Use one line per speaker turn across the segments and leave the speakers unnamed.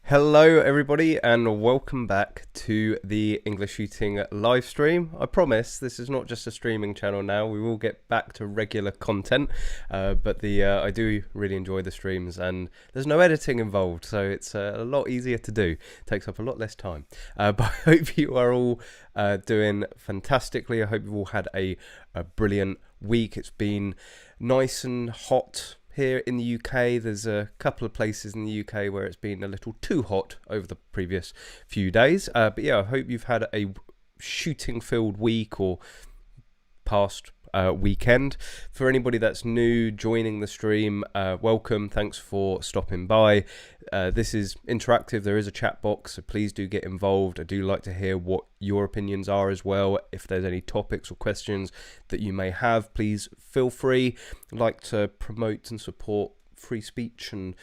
Hello everybody and welcome back to the English Shooting live stream. I promise this is not just a streaming channel now. We will get back to regular content, but I do really enjoy the streams and there's no editing involved, so it's a lot easier to do. It takes up a lot less time. But I hope you are all doing fantastically. I hope you've all had a brilliant week. It's been nice and hot here in the UK. There's a couple of places in the UK where it's been a little too hot over the previous few days. But yeah, I hope you've had a shooting-filled week or past weekend. For anybody that's new joining the stream, welcome. Thanks for stopping by. This is interactive. There is a chat box, so please do get involved. I do like to hear what your opinions are as well. If there's any topics or questions that you may have, please feel free. I'd like to promote and support free speech and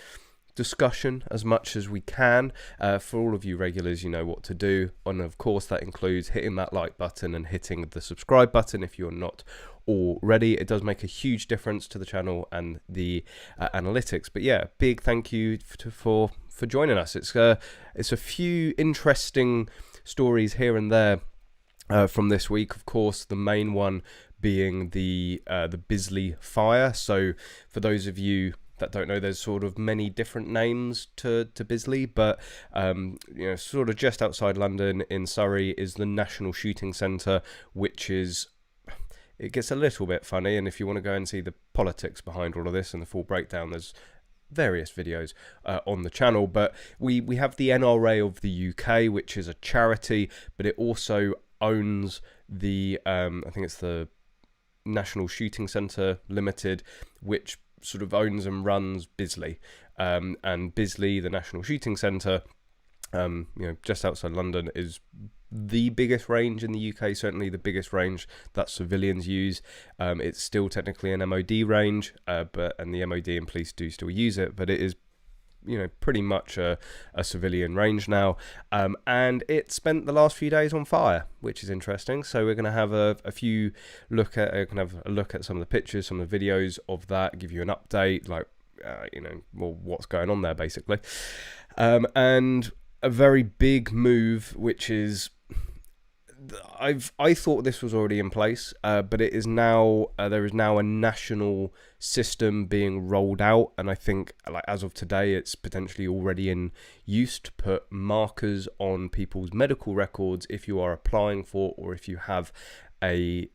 discussion as much as we can. For all of you regulars, you know what to do, and of course that includes hitting that like button and hitting the subscribe button if you're not already. It does make a huge difference to the channel and the analytics. But yeah, big thank you for joining us. It's a few interesting stories here and there from this week. Of course, the main one being the Bisley fire. So for those of you that don't know, there's sort of many different names to Bisley, but you know, sort of just outside London in Surrey is the National Shooting Centre, which is, it gets a little bit funny, and if you want to go and see the politics behind all of this and the full breakdown, there's various videos on the channel. But we have the NRA of the UK, which is a charity, but it also owns the I think it's the National Shooting Centre Limited, which sort of owns and runs Bisley, and Bisley, the National Shooting Centre, you know, just outside London, is the biggest range in the UK, certainly the biggest range that civilians use. It's still technically an MOD range, and the MOD and police do still use it, but it is, you know, pretty much a civilian range now, and it spent the last few days on fire, which is interesting. So we're going to have a look at some of the pictures, some of the videos of that, give you an update, like you know, well, what's going on there basically, and a very big move, which is, I thought this was already in place, but it is now, there is now a national system being rolled out, and I think, like, as of today, it's potentially already in use to put markers on people's medical records if you are applying for, or if you have a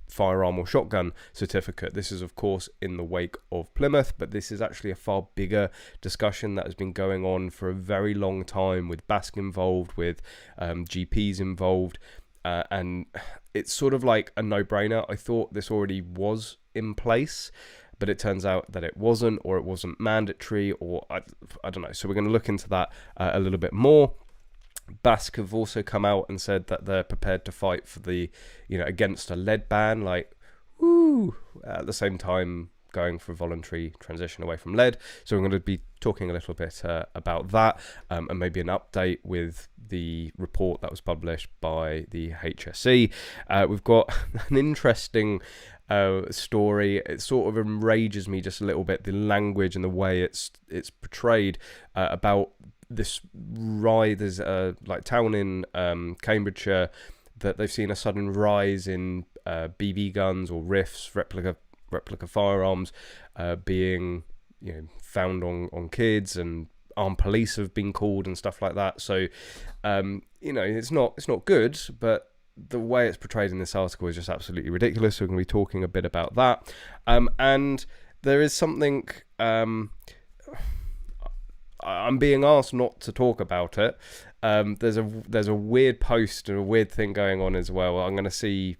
firearm or shotgun certificate. This is of course in the wake of Plymouth, but this is actually a far bigger discussion that has been going on for a very long time, with BASC involved, with GPs involved, and it's sort of like a no-brainer. I thought this already was in place, but it turns out that it wasn't, or it wasn't mandatory, or I don't know. So we're going to look into that a little bit more. BASC have also come out and said that they're prepared to fight for the, you know, against a lead ban, like, woo, at the same time going for voluntary transition away from lead. So we're going to be talking a little bit about that, and maybe an update with the report that was published by the HSE. We've got an interesting story. It sort of enrages me just a little bit, the language and the way it's portrayed, about this rise. There's a town in Cambridgeshire that they've seen a sudden rise in BB guns or RIFs, replica firearms, being, you know, found on kids, and armed police have been called and stuff like that. So you know, it's not good, but the way it's portrayed in this article is just absolutely ridiculous. So we're going to be talking a bit about that, and there is something, I'm being asked not to talk about it. There's a weird post and a weird thing going on as well. I'm going to see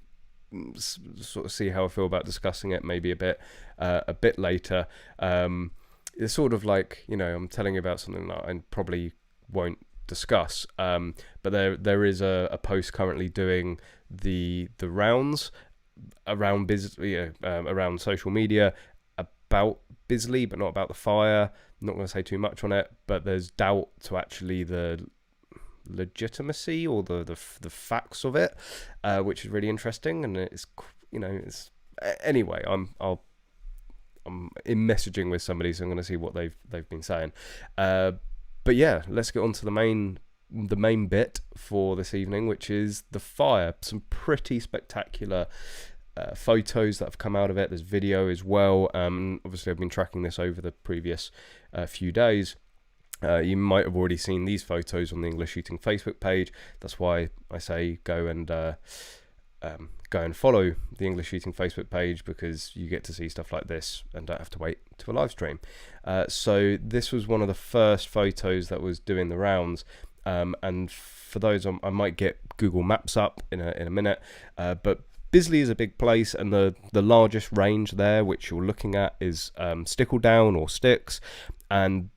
how I feel about discussing it maybe a bit later. It's sort of like, you know, I'm telling you about something that I probably won't discuss, but there is a post currently doing the rounds around around social media about Bisley, but not about the fire. I'm not going to say too much on it, but there's doubt to actually the legitimacy or the facts of it, which is really interesting. And it's, you know, it's, anyway, I'm in messaging with somebody, so I'm going to see what they've been saying. But yeah, let's get on to the main bit for this evening, which is the fire. Some pretty spectacular photos that have come out of it. There's video as well. Obviously I've been tracking this over the previous few days. You might have already seen these photos on the English Shooting Facebook page. That's why I say go and follow the English Shooting Facebook page, because you get to see stuff like this and don't have to wait to a live stream. So this was one of the first photos that was doing the rounds, and for those, I might get Google Maps up in a minute, but Bisley is a big place, and the largest range there, which you're looking at, is Stickledown or Sticks, and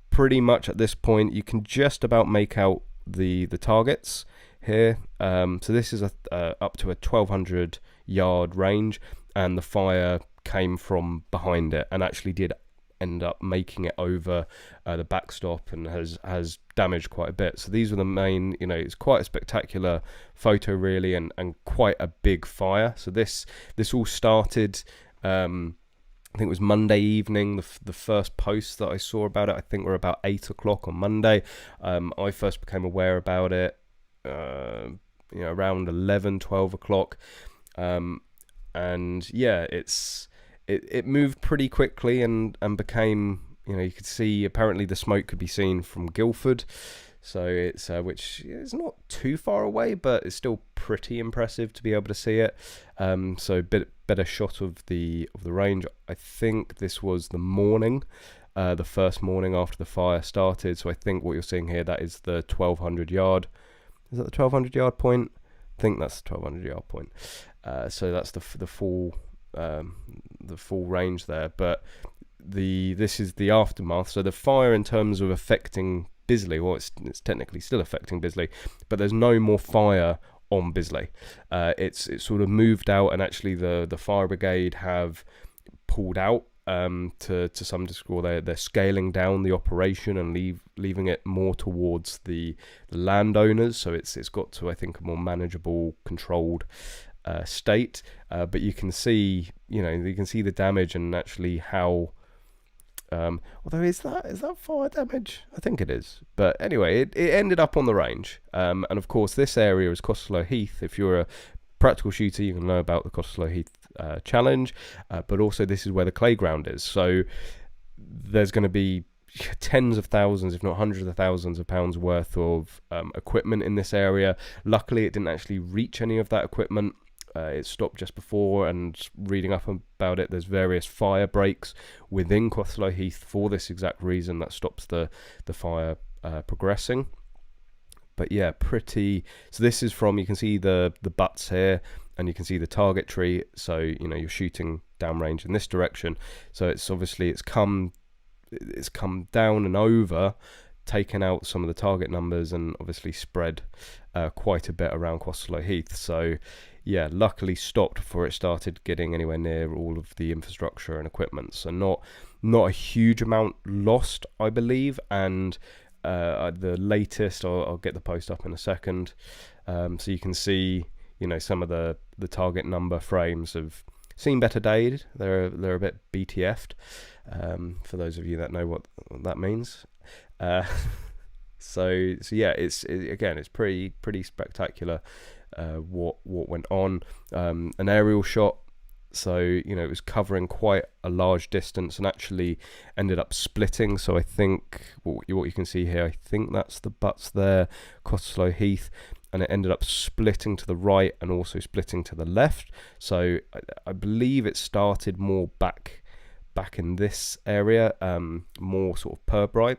pretty much at this point you can just about make out the targets here. So this is up to a 1200 yard range, and the fire came from behind it and actually did end up making it over the backstop and has damaged quite a bit. So these are the main, it's quite a spectacular photo really, and quite a big fire. So this all started, I think it was Monday evening. The first posts that I saw about it, I think, were about 8 o'clock on Monday. I first became aware about it around 11-12 o'clock, and yeah, it moved pretty quickly and became, you could see, apparently the smoke could be seen from Guildford, so it's which is not too far away, but it's still pretty impressive to be able to see it. So a bit better shot of the range. I think this was the morning, the first morning after the fire started. So I think what you're seeing here, that is the 1200 yard. Is that the 1200 yard point? I think that's the 1200 yard point. So that's the full range there. But this is the aftermath. So the fire, in terms of affecting Bisley, well, it's technically still affecting Bisley, but there's no more fire on Bisley. It's sort of moved out, and actually the fire brigade have pulled out to some degree. They're scaling down the operation and leaving it more towards the landowners. So it's got to, I think, a more manageable, controlled state. But you can see, the damage, and actually how. Although is that fire damage? I think it is. But anyway, it ended up on the range. And of course, this area is Costello Heath. If you're a practical shooter, you can know about the Costello Heath challenge. But also, this is where the playground is. So there's going to be tens of thousands, if not hundreds of thousands of pounds worth of equipment in this area. Luckily, it didn't actually reach any of that equipment. It stopped just before, and reading up about it, there's various fire breaks within Costello Heath for this exact reason, that stops the fire progressing. But yeah, pretty. So this is from, you can see the butts here, and you can see the target tree. So you're shooting downrange in this direction. So it's obviously it's come down and over, taken out some of the target numbers, and obviously spread quite a bit around Costello Heath. So yeah, luckily stopped before it started getting anywhere near all of the infrastructure and equipment. So not a huge amount lost, I believe. And the latest, I'll get the post up in a second, so you can see some of the target number frames have seen better days. They're a bit BTF'd, for those of you that know what that means. So yeah, it's pretty spectacular what went on. An aerial shot, so it was covering quite a large distance and actually ended up splitting. So I think what you can see here, I think that's the butts there, Costello Heath, and it ended up splitting to the right and also splitting to the left. So I believe it started more back in this area, more sort of Purbright.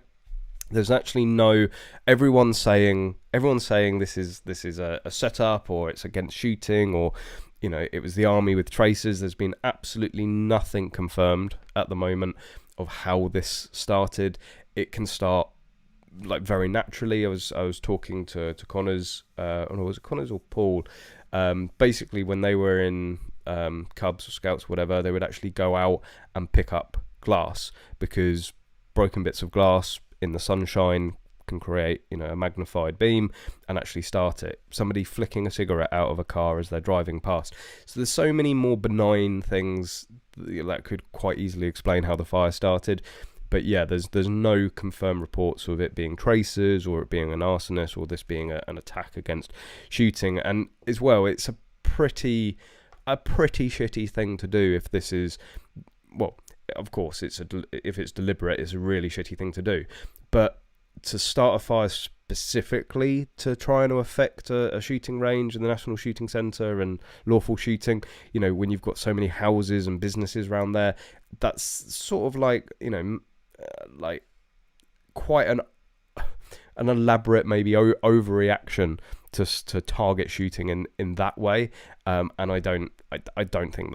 There's actually no. Everyone's saying this is a setup, or it's against shooting, or it was the army with tracers. There's been absolutely nothing confirmed at the moment of how this started. It can start like very naturally. I was talking to Connors, was it Connors or Paul? Basically, when they were in Cubs or Scouts or whatever, they would actually go out and pick up glass, because broken bits of glass in the sunshine can create a magnified beam and actually start it. Somebody flicking a cigarette out of a car as they're driving past. So there's so many more benign things that could quite easily explain how the fire started. But yeah, there's no confirmed reports of it being tracers or it being an arsonist or this being an attack against shooting. And as well, it's a pretty shitty thing to do if this is, well, of course if it's deliberate, it's a really shitty thing to do. But to start a fire specifically to try and affect a shooting range in the National Shooting Centre and lawful shooting, you know, when you've got so many houses and businesses around there, that's sort of like, you know, like quite an elaborate, maybe overreaction to target shooting in that way. And I don't think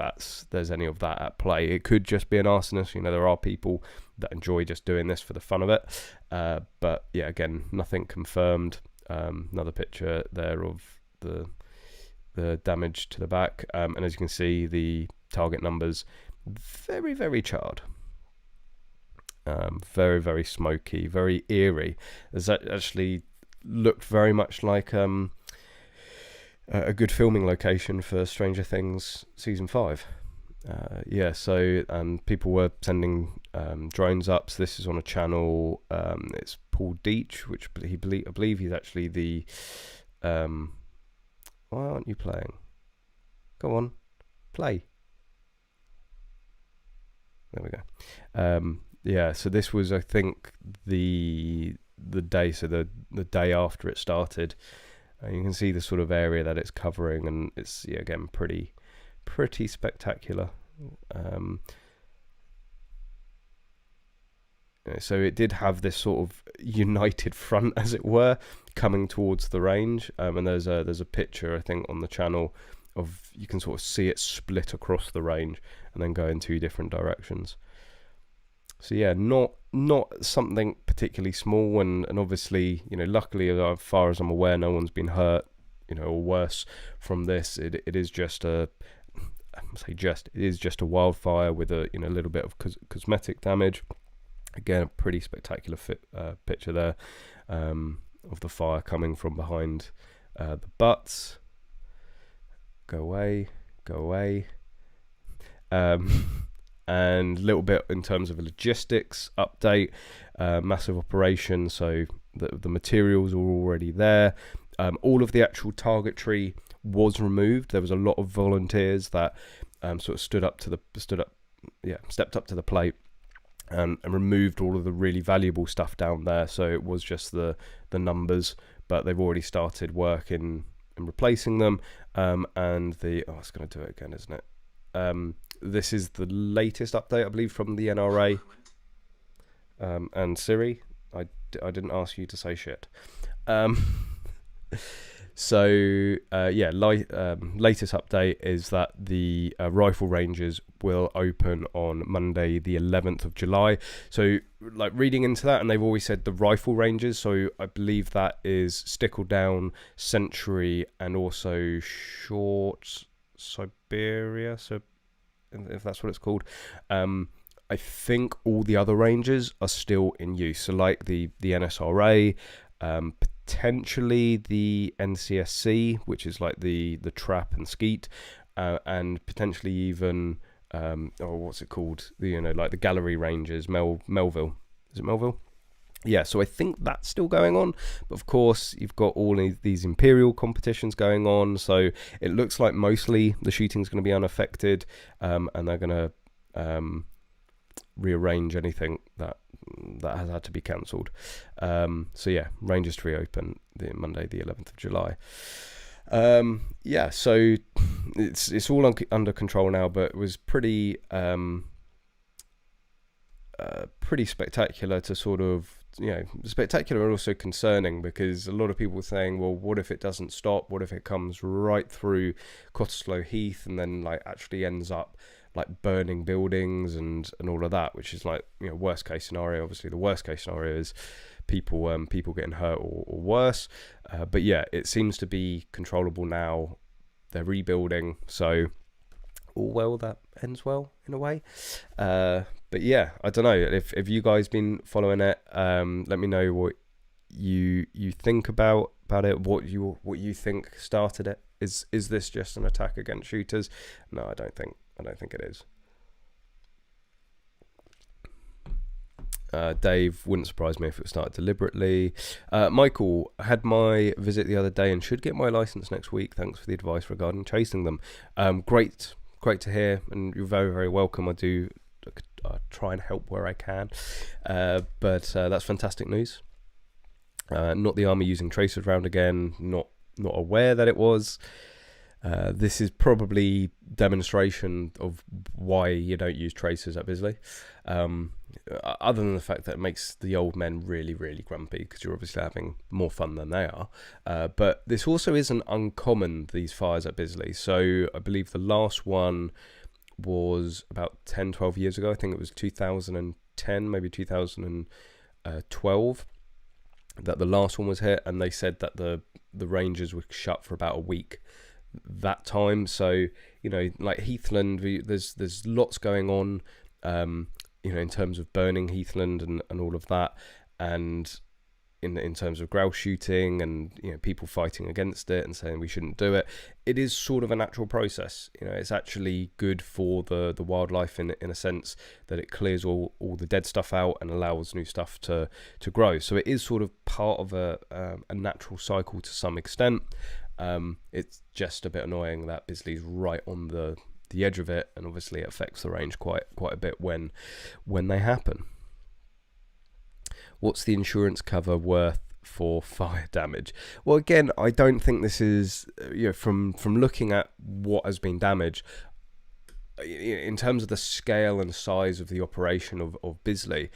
there's any of that at play. It could just be an arsonist. You know, there are people that enjoy just doing this for the fun of it. But yeah, again, nothing confirmed. Another picture there of the damage to the back. And as you can see, the target numbers very, very charred. Very, very smoky, very eerie. There's actually looked very much like a good filming location for Stranger Things season 5. Yeah, so people were sending drones up. So this is on a channel. It's Paul Deach, which I believe he's actually the. Why aren't you playing? Go on, play. There we go. Yeah, so this was, I think, the day, so the day after it started. You can see the sort of area that it's covering, and it's, yeah, again, pretty spectacular. So it did have this sort of united front, as it were, coming towards the range. And there's a picture, I think, on the channel of, you can sort of see it split across the range and then go in 2 different directions. So yeah, not something particularly small, and obviously, you know, luckily, as far as I'm aware, no one's been hurt, you know, or worse from this. It is just a wildfire with a, you know, a little bit of cosmetic damage. Again, a pretty spectacular picture there of the fire coming from behind the butts. Go away. And a little bit in terms of a logistics update. Massive operation, so the materials are already there. All of the actual targetry was removed. There was a lot of volunteers that sort of stepped up to the plate and removed all of the really valuable stuff down there. So it was just the numbers, but they've already started work in replacing them. And it's going to do it again, isn't it? This is the latest update, I believe, from the NRA. And Siri, I didn't ask you to say shit. So latest update is that the rifle ranges will open on Monday the 11th of July. So like reading into that, and they've always said the rifle ranges, so I believe that is Stickledown, Century, and also Short Siberia, so if that's what it's called. I think all the other ranges are still in use, so like the NSRA, potentially the NCSC, which is like the trap and skeet, and potentially even what's it called, like the gallery ranges, Melville. Is it Melville? Yeah, so I think that's still going on, but of course you've got all these imperial competitions going on, so it looks like mostly the shooting's going to be unaffected, and they're going to rearrange anything that has had to be cancelled. So yeah, ranges to reopen Monday the 11th of July. Yeah, so it's all under control now, but it was pretty spectacular to sort of, spectacular and also concerning, because a lot of people were saying, well, what if it doesn't stop? What if it comes right through Cottesloe Heath and then like actually ends up like burning buildings and all of that, which is like, worst case scenario. Obviously the worst case scenario is people getting hurt or worse, but yeah, it seems to be controllable now. They're rebuilding, so all well that ends well in a way. But yeah, I don't know if you guys been following it. Let me know what you think about it, what you think started it. Is this just an attack against shooters? No, I don't think it is. Dave, wouldn't surprise me if it was started deliberately. Michael, had my visit the other day and should get my license next week. Thanks for the advice regarding chasing them. Great to hear, and you're very, very welcome. I do try and help where I can, but that's fantastic news. Not the army using tracers round again. Not aware that it was. This is probably demonstration of why you don't use tracers at Bisley. Other than the fact that it makes the old men really, really grumpy because you're obviously having more fun than they are. But this also isn't uncommon, these fires at Bisley. So I believe the last one was about 10-12 years ago. I think it was 2010, maybe 2012 that the last one was hit, and they said that the ranges were shut for about a week that time. So, you know, like Heathland, there's lots going on, you know, in terms of burning Heathland and all of that, and in terms of grouse shooting and, you know, people fighting against it and saying we shouldn't do it. It is sort of a natural process. You know, it's actually good for the wildlife in a sense that it clears all the dead stuff out and allows new stuff to grow. So it is sort of part of a natural cycle to some extent. It's just a bit annoying that Bisley's right on the edge of it, and obviously it affects the range quite a bit when they happen. What's the insurance cover worth for fire damage? Well, again, I don't think this is, you know, from looking at what has been damaged, in terms of the scale and size of the operation of Bisley,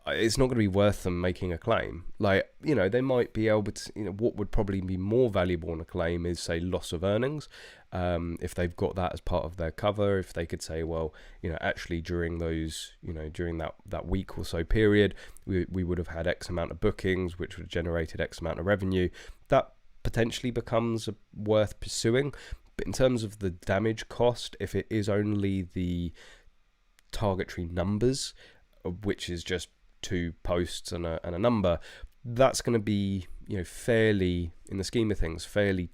it's not going to be worth them making a claim. Like, you know, they might be able to, you know, what would probably be more valuable in a claim is, say, loss of earnings. If they've got that as part of their cover, if they could say, well, you know, actually during those, you know, during that week or so period, we would have had X amount of bookings, which would have generated X amount of revenue. That potentially becomes worth pursuing. But in terms of the damage cost, if it is only the targetary numbers, which is just 2 posts and a number, that's going to be, you know, fairly, in the scheme of things, fairly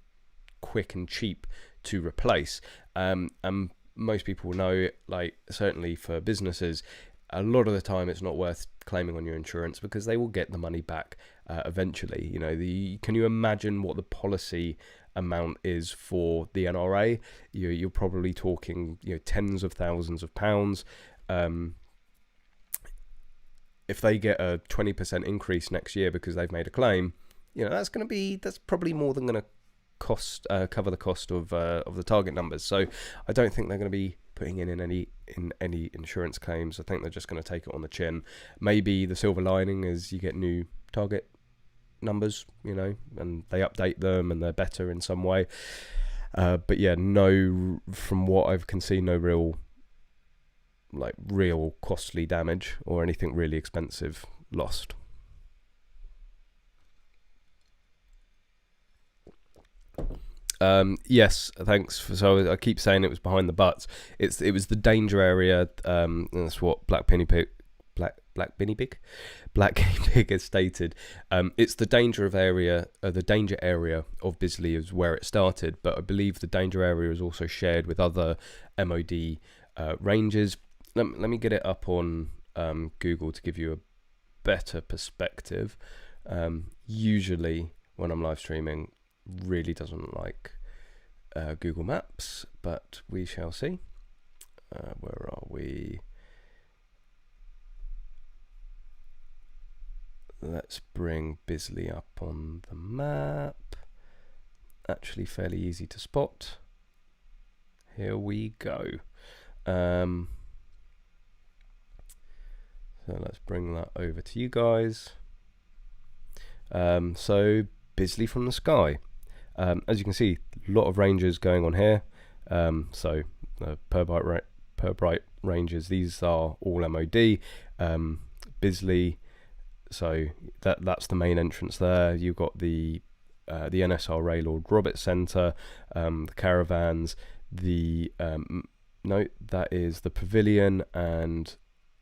quick and cheap to replace. And most people know, like, certainly for businesses, a lot of the time it's not worth claiming on your insurance because they will get the money back eventually. You know, can you imagine what the policy amount is for the NRA? You're probably talking, you know, tens of thousands of pounds. If they get a 20% increase next year because they've made a claim, you know, that's probably more than going to cover the cost of the target numbers. So I don't think they're going to be putting in any insurance claims. I think they're just going to take it on the chin. Maybe the silver lining is you get new target numbers, you know, and they update them and they're better in some way. But yeah, no, from what I can see, no real costly damage or anything really expensive lost. Yes, thanks. So I keep saying it was behind the butts. It was the danger area. That's what Black Guinea Pig has stated. It's the danger area of Bisley is where it started, but I believe the danger area is also shared with other MOD ranges. Let me get it up on Google to give you a better perspective. Usually when I'm live streaming, really doesn't like Google Maps, but we shall see. Where are we? Let's bring Bisley up on the map. Actually fairly easy to spot. Here we go. So let's bring that over to you guys. So Bisley from the sky. As you can see, a lot of ranges going on here. So per bright ranges, these are all MOD. Bisley, so that's the main entrance there. You've got the NSRA Lord Robert Centre, the caravans, that is the pavilion, and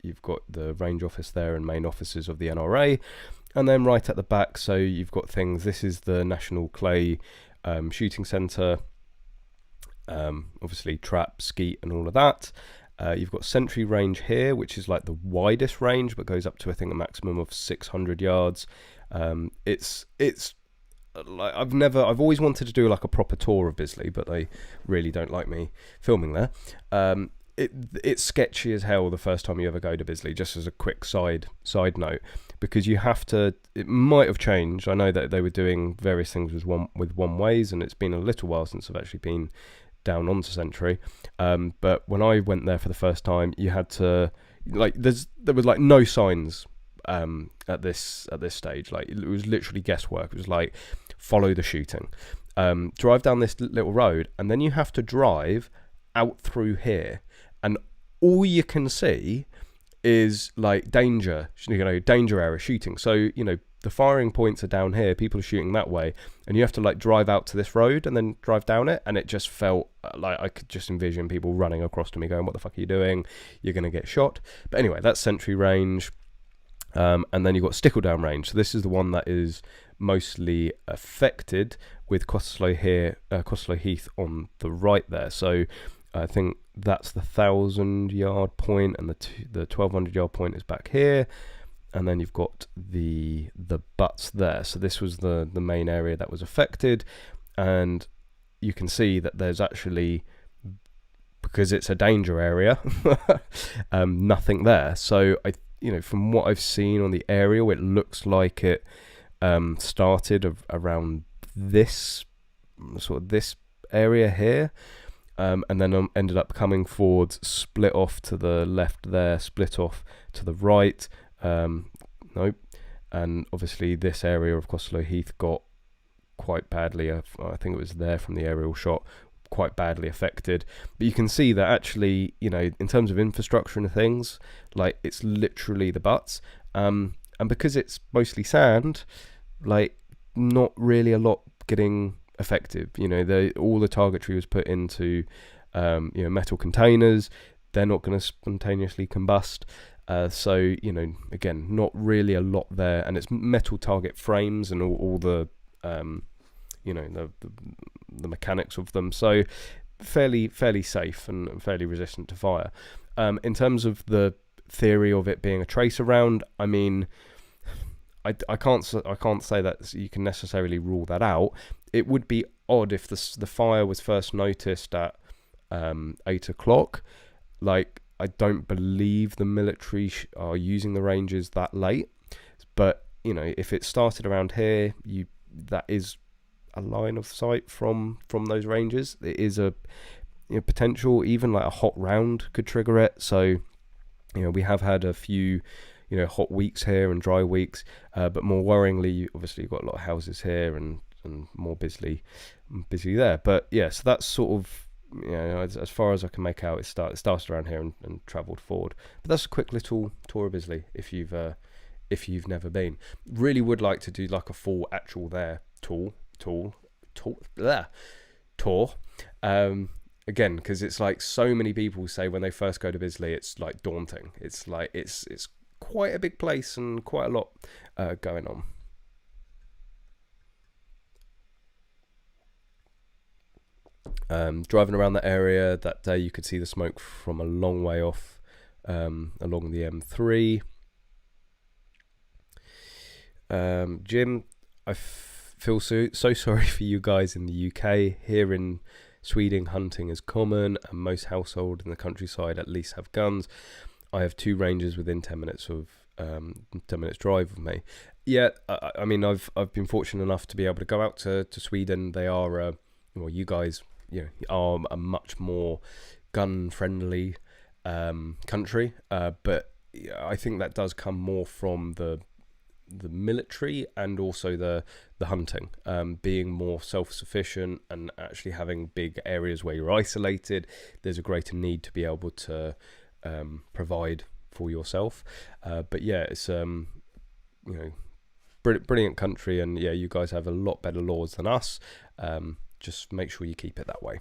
you've got the range office there and main offices of the NRA. And then right at the back, so you've got things, this is the National Clay Shooting Centre, obviously trap, skeet and all of that. You've got Sentry range here, which is like the widest range, but goes up to I think a maximum of 600 yards. It's like I've always wanted to do like a proper tour of Bisley, but they really don't like me filming there. It's sketchy as hell the first time you ever go to Bisley, just as a quick side note, because you have to, it might have changed. I know that they were doing various things with one ways, and it's been a little while since I've actually been down onto Sentry. But when I went there for the first time, you had to, like, there was like no signs at this stage. Like, it was literally guesswork. It was like, follow the shooting, drive down this little road, and then you have to drive out through here, and all you can see is like danger area shooting. So, you know, the firing points are down here, people are shooting that way, and you have to like drive out to this road and then drive down it, and it just felt like I could just envision people running across to me going, what the fuck are you doing? You're going to get shot. But anyway, that's Sentry range. And then you've got Stickledown range. So this is the one that is mostly affected, with Costello Heath on the right there. So I think that's the 1,000-yard point, and the 1,200-yard point is back here. And then you've got the butts there. So this was the main area that was affected, and you can see that there's actually, because it's a danger area, nothing there. So from what I've seen on the aerial, it looks like it started around this area here, and then ended up coming forwards, split off to the left there, split off to the right. Nope. And obviously this area of Costello Heath got quite badly, I think it was there from the aerial shot, quite badly affected. But you can see that actually, in terms of infrastructure and things, like, it's literally the butts. And because it's mostly sand, like, not really a lot getting affected. All the targetry was put into metal containers. They're not going to spontaneously combust. So, again, not really a lot there, and it's metal target frames and all the, the mechanics of them. So fairly safe and fairly resistant to fire. In terms of the theory of it being a tracer round, I mean, I can't say that you can necessarily rule that out. It would be odd if the fire was first noticed at 8 o'clock. Like, I don't believe the military are using the ranges that late, but if it started around here, that is a line of sight from those ranges. It is a potential, even like a hot round could trigger it. So we have had a few hot weeks here and dry weeks, but more worryingly, obviously you've got a lot of houses here and more busy there. But yeah, so that's sort of, as far as I can make out, it started around here and travelled forward. But that's a quick little tour of Bisley if you've never been. Really would like to do like a full actual there tour. Again, because it's like, so many people say when they first go to Bisley, it's like daunting. It's like it's quite a big place and quite a lot going on. Driving around that area that day, you could see the smoke from a long way off along the M3. Jim, I feel so sorry for you guys in the UK. Here in Sweden, hunting is common, and most households in the countryside at least have guns. I have 2 ranges within 10 minutes drive of me. Yeah, I mean, I've been fortunate enough to be able to go out to Sweden. They are, you guys, are a much more gun-friendly country, but I think that does come more from the military and also the hunting, being more self-sufficient and actually having big areas where you're isolated. There's a greater need to be able to provide for yourself. But yeah, it's brilliant country, and yeah, you guys have a lot better laws than us. Just make sure you keep it that way.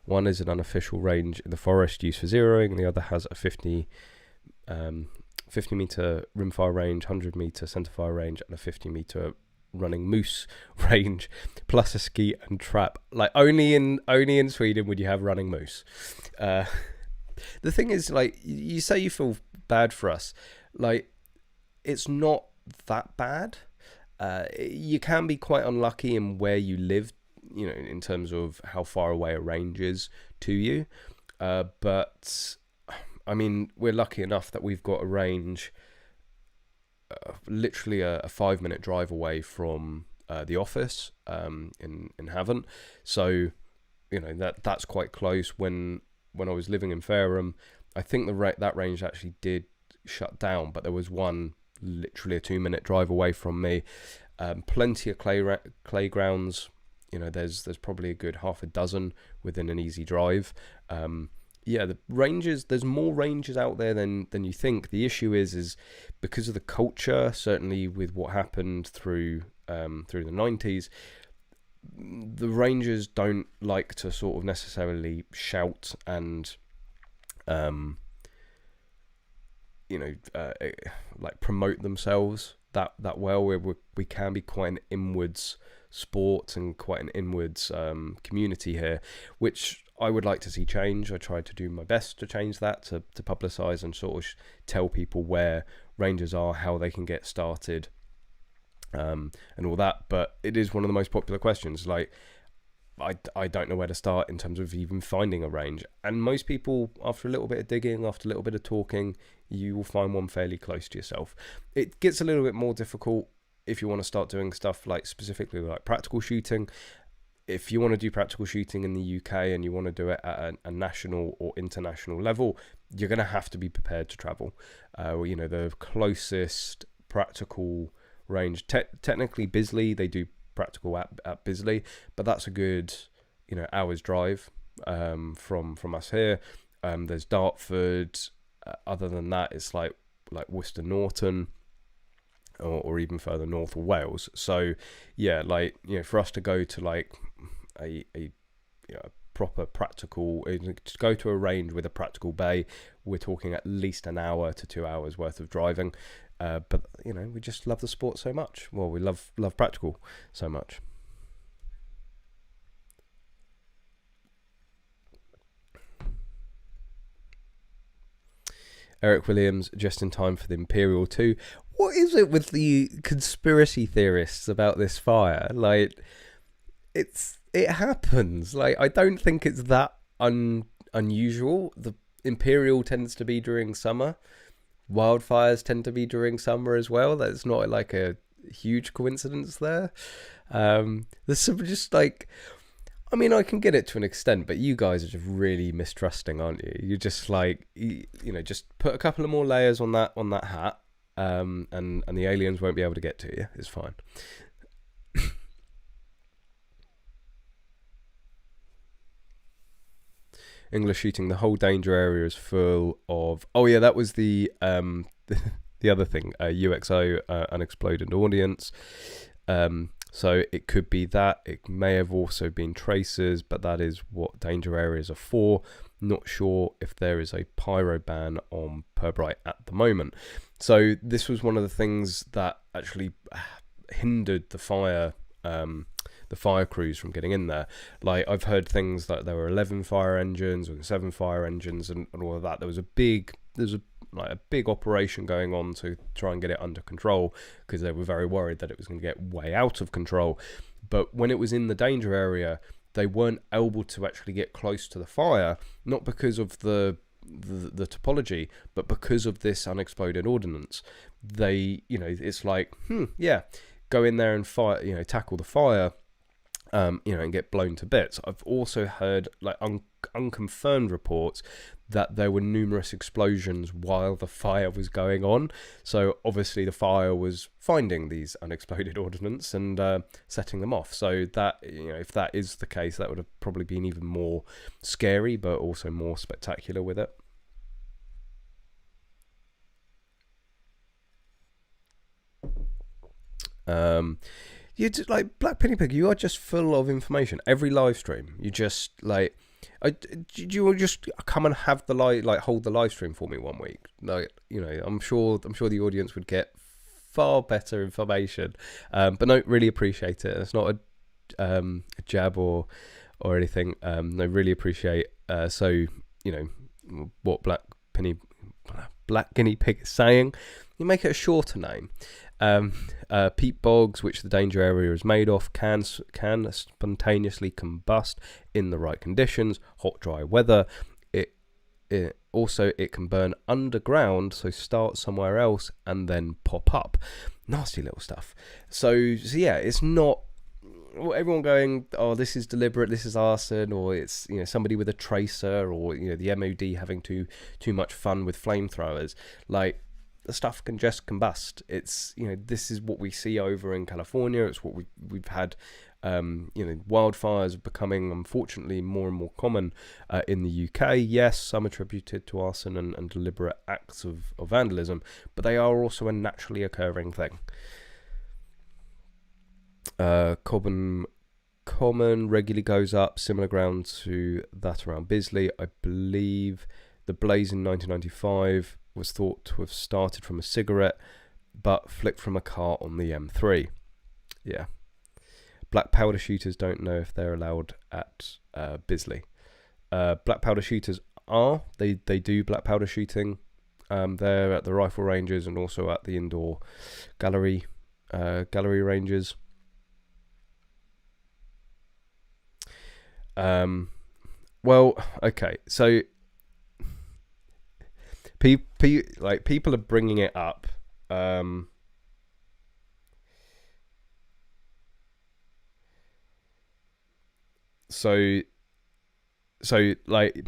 One is an unofficial range in the forest used for zeroing, and the other has a 50 meter rimfire range, 100 meter centerfire range, and a 50 meter running moose range plus a skeet and trap. Like only in Sweden would you have running moose. The thing is, like, you say you feel bad for us, like, it's not that bad. You can be quite unlucky in where you live, you know, in terms of how far away a range is to you. But I mean, we're lucky enough that we've got a range literally a 5-minute drive away from the office in Havant. So, you know, that's quite close. When I was living in Fairham, I think that range actually did shut down, but there was one literally a 2-minute drive away from me. Plenty of clay grounds. You know, there's probably a good half a dozen within an easy drive. Yeah, the ranges, there's more ranges out there than you think. The issue is because of the culture, certainly with what happened through the 90s, the rangers don't like to sort of necessarily shout and like promote themselves that well. We can be quite an inwards sport and quite an inwards community here, which I would like to see change. I tried to do my best to change that, to publicise and sort of tell people where rangers are, how they can get started, and all that. But it is one of the most popular questions. Like, I don't know where to start in terms of even finding a range. And most people, after a little bit of digging, after a little bit of talking, you will find one fairly close to yourself. It gets a little bit more difficult if you want to start doing stuff like specifically like practical shooting. If you want to do practical shooting in the UK and you want to do it at a national or international level, you're going to have to be prepared to travel. You know, the closest practical range, technically Bisley, they do practical at Bisley, but that's a good, you know, hour's drive from us here. There's Dartford. Other than that, it's like Worcester Norton, or even further north, or Wales. So yeah, like, you know, for us to go to like a proper practical, to go to a range with a practical bay, we're talking at least an hour to 2 hours worth of driving. But you know, we just love the sport so much. Well, we love practical so much. Eric Williams, just in time for the Imperial 2. What is it with the conspiracy theorists about this fire? Like, it happens. Like, I don't think it's that unusual. The Imperial tends to be during summer. Wildfires tend to be during summer as well. That's not like a huge coincidence there. There's some just like, I mean, I can get it to an extent, but you guys are just really mistrusting, aren't you? You're just like, you know, just put a couple of more layers on that hat, and the aliens won't be able to get to you. It's fine. English shooting, the whole danger area is full of... Oh yeah, that was the other thing, UXO, unexploded audience. So it could be that. It may have also been tracers, but that is what danger areas are for. Not sure if there is a pyro ban on Pirbright at the moment. So this was one of the things that actually hindered the fire crews from getting in there. Like, I've heard things like there were 11 fire engines or 7 fire engines and all of that. There was a big operation going on to try and get it under control, because they were very worried that it was going to get way out of control. But when it was in the danger area, they weren't able to actually get close to the fire, not because of the topology, but because of this unexploded ordnance. They, you know, it's like, go in there and fire, you know, tackle the fire, you know, and get blown to bits. I've also heard like unconfirmed reports that there were numerous explosions while the fire was going on. So obviously the fire was finding these unexploded ordnance and setting them off. So that, you know, if that is the case, that would have probably been even more scary, but also more spectacular with it. You just, like, Black Penny Pig, you are just full of information. Every live stream, you just like, you just come and have the hold the live stream for me one week. Like, you know, I'm sure the audience would get far better information. But no, really appreciate it. It's not a jab or anything. I really appreciate. So you know what Black Guinea Pig is saying. You make it a shorter name. Peat bogs, which the danger area is made of, can spontaneously combust in the right conditions, hot, dry weather. It also can burn underground, so start somewhere else and then pop up. Nasty little stuff. So yeah, it's not everyone going, oh, this is deliberate, this is arson, or it's, you know, somebody with a tracer, or, you know, the MOD having too much fun with flamethrowers. Like, the stuff can just combust. It's, you know, this is what we see over in California. It's what we've had. You know, wildfires becoming, unfortunately, more and more common in the UK. Yes, some attributed to arson and deliberate acts of vandalism, but they are also a naturally occurring thing. Common regularly goes up, similar ground to that around Bisley. I believe the blaze in 1995 was thought to have started from a cigarette, but flicked from a car on the M3. Yeah. Black powder shooters don't know if they're allowed at Bisley. Black powder shooters are. They do black powder shooting. They're at the rifle ranges and also at the indoor gallery ranges. Well, okay, so people are bringing it up. So like,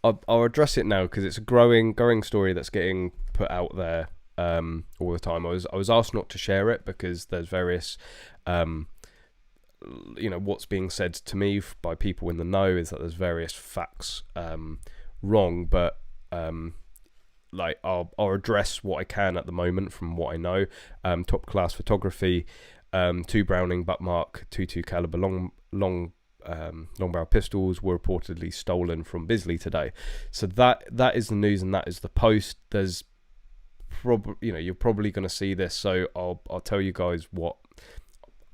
I'll address it now because it's a growing story that's getting put out there all the time. I was asked not to share it because there's various you know, what's being said to me by people in the know is that there's various facts wrong, but like, I'll address what I can at the moment from what I know. Top class photography, 2 Browning Buckmark .22 caliber long barrel pistols were reportedly stolen from Bisley today. So that is the news, and that is the post. There's you're probably going to see this, so I'll tell you guys what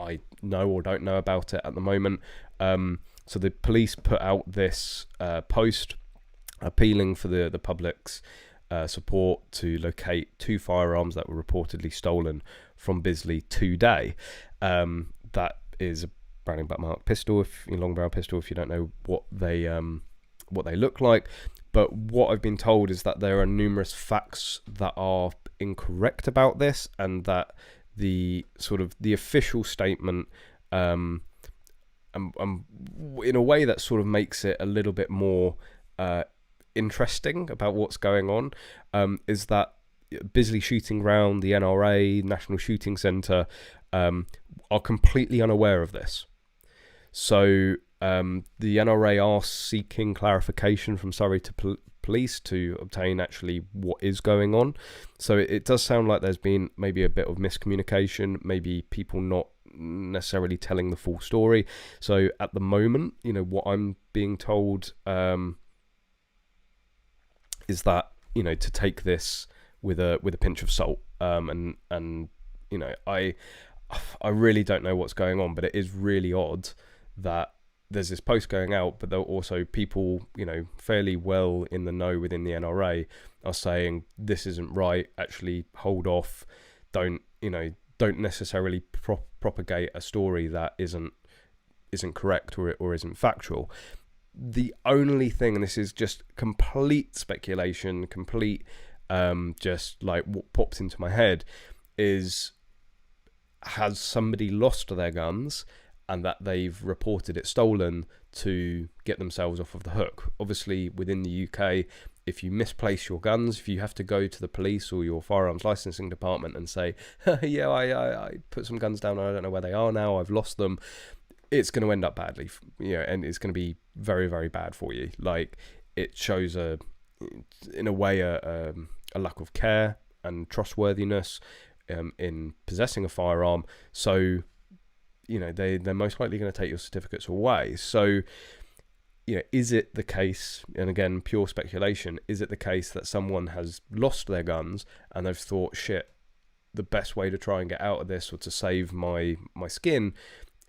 I know or don't know about it at the moment. So the police put out this post appealing for the public's support to locate 2 firearms that were reportedly stolen from Bisley today. That is a Browning Buckmark pistol, long barrel pistol, if you don't know what they look like. But what I've been told is that there are numerous facts that are incorrect about this, and that the official statement, in a way that sort of makes it a little bit more interesting about what's going on, is that Bisley Shooting Ground, the NRA, National Shooting Centre, are completely unaware of this. So the NRA are seeking clarification from Surrey to police to obtain actually what is going on. So it does sound like there's been maybe a bit of miscommunication, maybe people not necessarily telling the full story. So at the moment, you know, what I'm being told is that, you know, to take this with a pinch of salt, and you know, I really don't know what's going on, but it is really odd that there's this post going out, but there are also people, you know, fairly well in the know within the NRA are saying this isn't right, actually hold off, don't necessarily propagate a story that isn't correct or isn't factual. The only thing, and this is just complete speculation, just like what pops into my head, is, has somebody lost their guns and that they've reported it stolen to get themselves off of the hook? Obviously, within the UK, if you misplace your guns, if you have to go to the police or your firearms licensing department and say, yeah, I put some guns down and I don't know where they are now, I've lost them, it's going to end up badly, you know, and it's going to be very, very bad for you. Like, it shows in a way a lack of care and trustworthiness in possessing a firearm. So, you know, they're most likely going to take your certificates away. So, you know, is it the case, and again, pure speculation, is it the case that someone has lost their guns and they've thought, shit, the best way to try and get out of this, or to save my skin,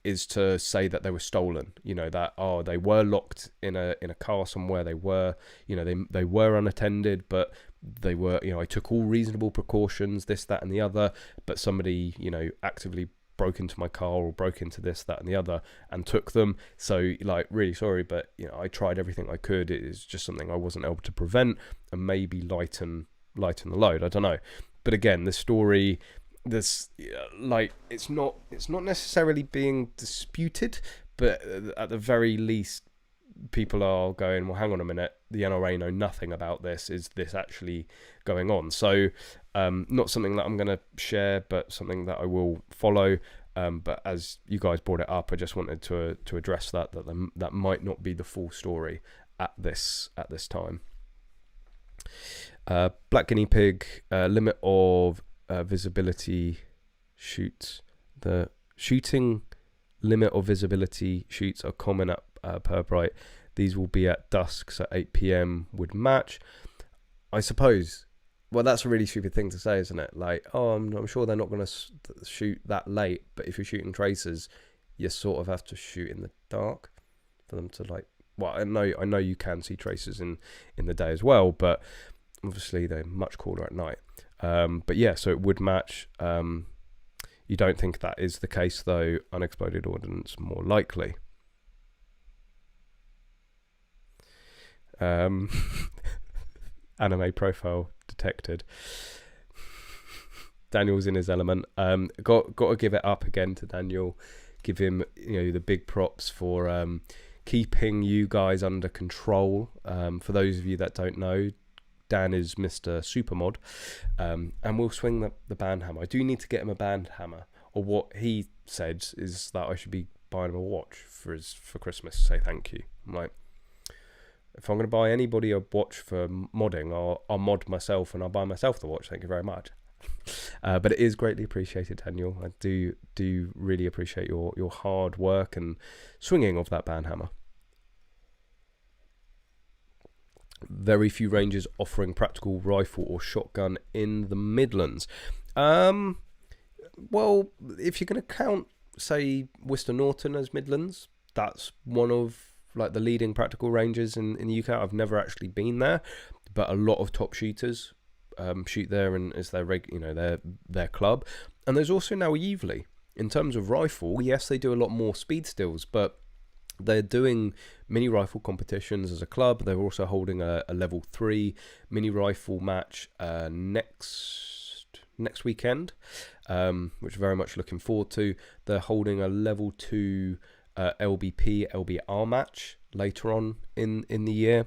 is to say that they were stolen. You know, that they were locked in a car somewhere. They were, you know, they were unattended, but they were, you know, I took all reasonable precautions, this, that, and the other. But somebody, you know, actively broke into my car or broke into this, that, and the other and took them. So, like, really sorry, but, you know, I tried everything I could. It is just something I wasn't able to prevent, and maybe lighten the load. I don't know. But again, the story, like, it's not necessarily being disputed, but at the very least, people are going, well, hang on a minute, the NRA know nothing about this. Is this actually going on? So not something that I'm going to share, but something that I will follow. But as you guys brought it up, I just wanted to address that might not be the full story at this time. Black guinea pig, limit of visibility shoots. The shooting limit of visibility shoots are common at Focusrite. These will be at dusk, so 8 p.m. would match. I suppose, well, that's a really stupid thing to say, isn't it? Like, I'm sure they're not going to shoot that late, but if you're shooting tracers, you sort of have to shoot in the dark for them to, like, well, I know you can see tracers in the day as well, but obviously they're much cooler at night. But yeah, so it would match. You don't think that is the case, though. Unexploded ordnance more likely. Anime profile detected. Daniel's in his element. Got to give it up again to Daniel. Give him, you know, the big props for keeping you guys under control. For those of you that don't know, Dan is Mr. Supermod, and we'll swing the band hammer. I do need to get him a band hammer, or what he said is that I should be buying him a watch for Christmas to say thank you. I'm like, if I'm going to buy anybody a watch for modding, I'll mod myself and I'll buy myself the watch. Thank you very much. But it is greatly appreciated, Daniel. I do really appreciate your hard work and swinging of that band hammer. Very few ranges offering practical rifle or shotgun in the Midlands. Well, if you're going to count, say, Worcester Norton as Midlands, that's one of, like, the leading practical ranges in the UK. I've never actually been there, but a lot of top shooters shoot there, and is their their club. And there's also now Evely. In terms of rifle, yes, they do a lot more speed stills, but they're doing mini rifle competitions as a club. They're also holding a level 3 mini rifle match next weekend, which very much looking forward to. They're holding a level 2 LBP LBR match later on in the year.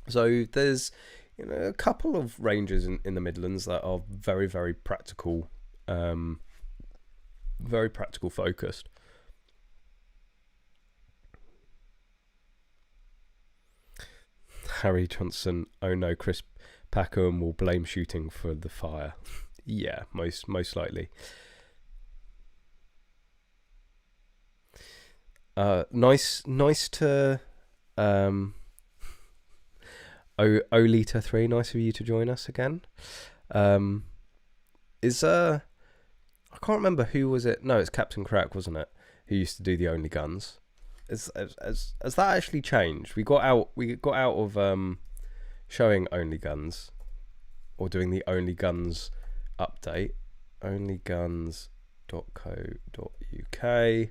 So there's, you know, a couple of ranges in the Midlands that are very, very practical, focused. Harry Johnson, oh no, Chris Packham will blame shooting for the fire. Yeah, most likely. Nice to Olita 3, nice of you to join us again. I can't remember who was it. No, it's Captain Crack, wasn't it? Who used to do the Only Guns. Has that actually changed? We got out of showing Only Guns, or doing the Only Guns update. onlyguns.co.uk.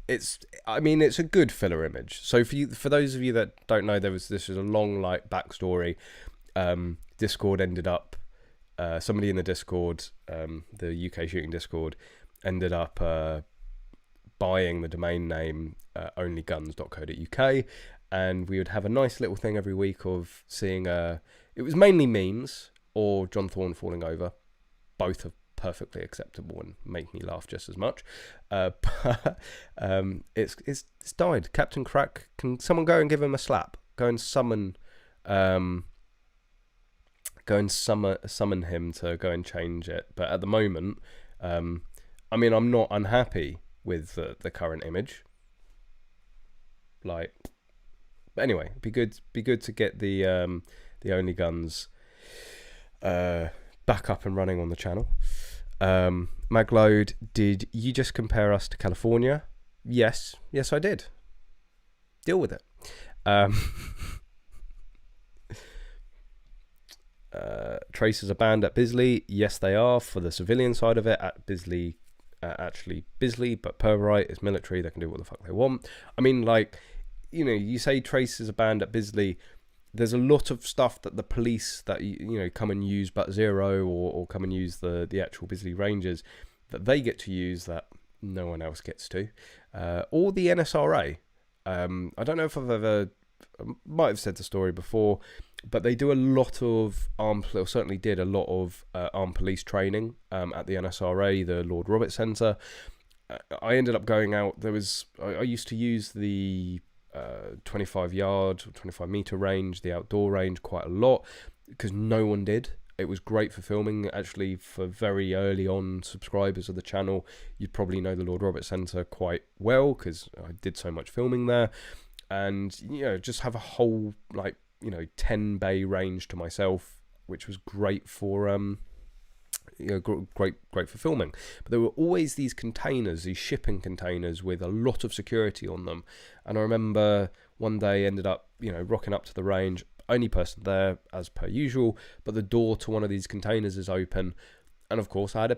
It's a good filler image. So for those of you that don't know, this is a long, like, backstory. Discord ended up, somebody in the Discord, the UK shooting Discord, ended up buying the domain name onlyguns.co.uk, and we would have a nice little thing every week of seeing it was mainly memes or John Thorne falling over. Both are perfectly acceptable and make me laugh just as much. But it's died. Captain Crack, can someone go and give him a slap? Go and summon him to go and change it. But at the moment, I'm not unhappy with the current image. Like, but anyway, be good to get the Only Guns back up and running on the channel. Magload, did you just compare us to California? Yes, I did. Deal with it. Tracers are banned at Bisley. Yes, they are for the civilian side of it. At Bisley, actually Bisley, but per right is military. They can do what the fuck they want. I mean, like, you know, you say tracers are banned at Bisley. There's a lot of stuff that the police that you know come and use But Zero or come and use the actual Bisley Rangers that they get to use that no one else gets to, or the NSRA. I don't know if I might have said the story before, but they do a lot of or certainly did a lot of armed police training at the NSRA, the Lord Roberts Centre. I ended up going out. I used to use the 25-yard or 25-meter range, the outdoor range, quite a lot because no one did. It was great for filming. Actually, for very early on subscribers of the channel, you'd probably know the Lord Roberts Centre quite well because I did so much filming there, and you know, just have a whole 10 bay range to myself, which was great for great for filming. But there were always these containers, these shipping containers with a lot of security on them. And I remember one day ended up rocking up to the range, only person there as per usual, but the door to one of these containers is open, and of course I had to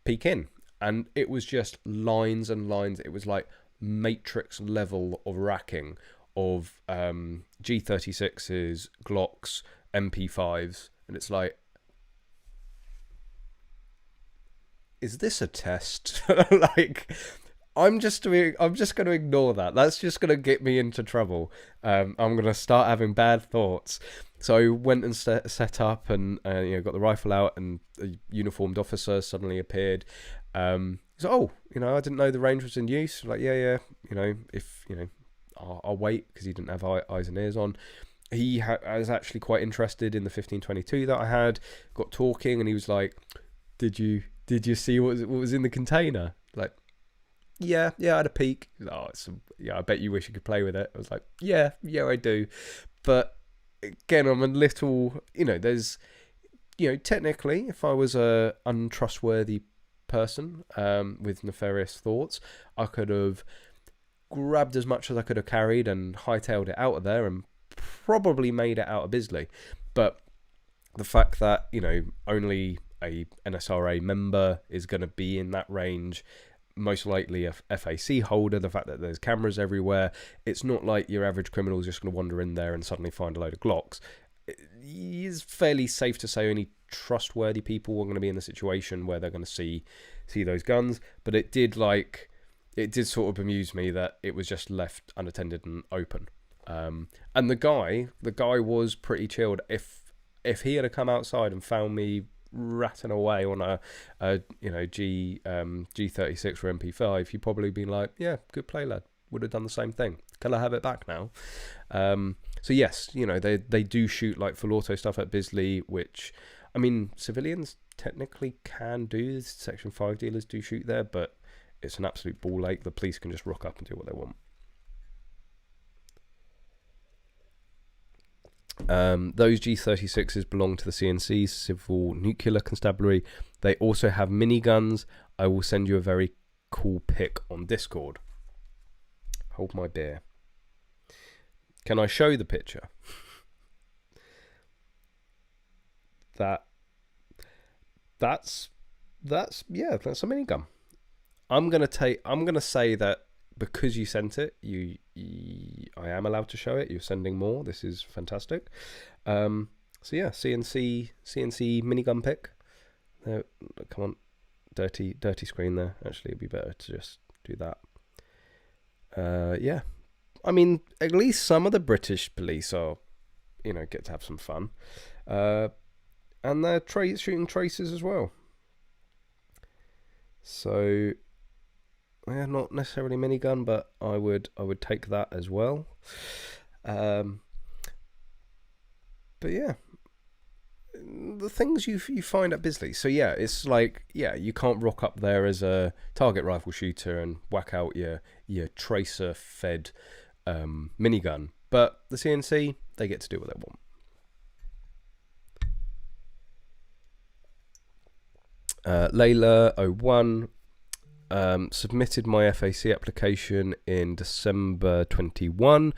peek in, and it was just lines and lines. It was like Matrix level of racking of G36s, Glocks, MP5s, and it's like, is this a test? Like, I'm just going to ignore that. That's just going to get me into trouble. I'm going to start having bad thoughts. So I went and set up and got the rifle out, and a uniformed officer suddenly appeared. He's like, oh, I didn't know the range was in use. Like, yeah, I'll wait, because he didn't have eyes and ears on. He was actually quite interested in the 1522 that I had. Got talking, and he was like, Did you see what was in the container? Like, yeah, I had a peek. Oh, I bet you wish you could play with it. I was like, yeah, I do. But again, I'm a little, there's, technically, if I was a untrustworthy person with nefarious thoughts, I could have grabbed as much as I could have carried and hightailed it out of there and probably made it out of Bisley. But the fact that, only a NSRA member is going to be in that range, most likely a FAC holder, the fact that there's cameras everywhere, it's not like your average criminal is just going to wander in there and suddenly find a load of Glocks. It's fairly safe to say only trustworthy people are going to be in the situation where they're going to see those guns. But it did sort of amuse me that it was just left unattended and open. And the guy was pretty chilled. If he had come outside and found me ratting away on a G36 or MP5, he'd probably been like, yeah, good play, lad. Would have done the same thing. Can I have it back now? So yes, they do shoot like full auto stuff at Bisley, which, I mean, civilians technically can do. Section 5 dealers do shoot there, but it's an absolute ball ache. The police can just rock up and do what they want. Those G36s belong to the CNC, Civil Nuclear Constabulary. They also have miniguns. I will send you a very cool pic on Discord. Hold my beer. Can I show the picture? That's a minigun. I'm gonna say that because you sent it, I am allowed to show it. You're sending more. This is fantastic. So yeah, CNC minigun pick. Come on, dirty screen there. Actually, it'd be better to just do that. Yeah, I mean, at least some of the British police are, get to have some fun, and they're shooting tracers as well. So. Yeah, not necessarily minigun, but I would take that as well. But yeah, the things you find at Bisley. So yeah, it's like, yeah, you can't rock up there as a target rifle shooter and whack out your tracer fed minigun. But the CNC, they get to do what they want. Layla01 submitted my FAC application in December 21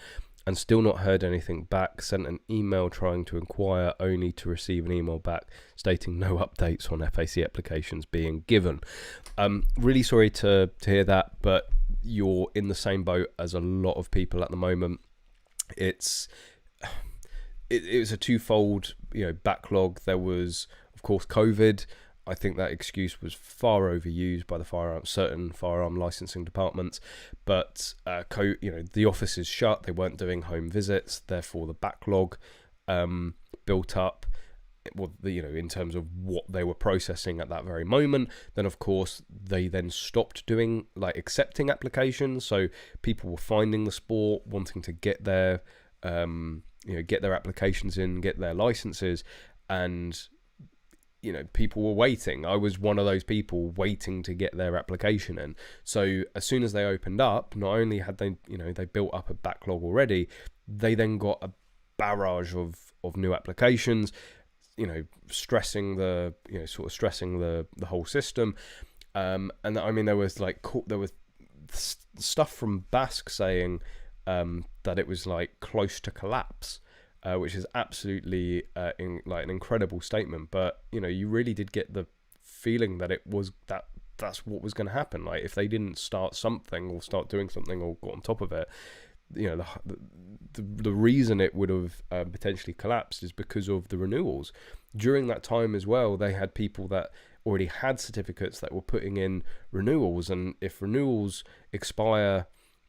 and still not heard anything back. Sent an email trying to inquire, only to receive an email back stating no updates on FAC applications being given. Really sorry to hear that, but you're in the same boat as a lot of people at the moment. It was a twofold, backlog. There was, of course, COVID. I think that excuse was far overused by certain firearm licensing departments, but the office is shut. They weren't doing home visits, therefore the backlog built up. Well, in terms of what they were processing at that very moment. Then, of course, they then stopped doing accepting applications. So people were finding the sport, wanting to get their get their applications in, get their licenses, and people were waiting. I was one of those people waiting to get their application in. So as soon as they opened up, not only had they they built up a backlog already, they then got a barrage of new applications, stressing the whole system. And I mean, there was stuff from Basque saying that it was close to collapse, which is absolutely an incredible statement. But you really did get the feeling that that's what was going to happen. If they didn't start something or start doing something or got on top of it, the reason it would have potentially collapsed is because of the renewals. During that time as well, they had people that already had certificates that were putting in renewals, and if renewals expire,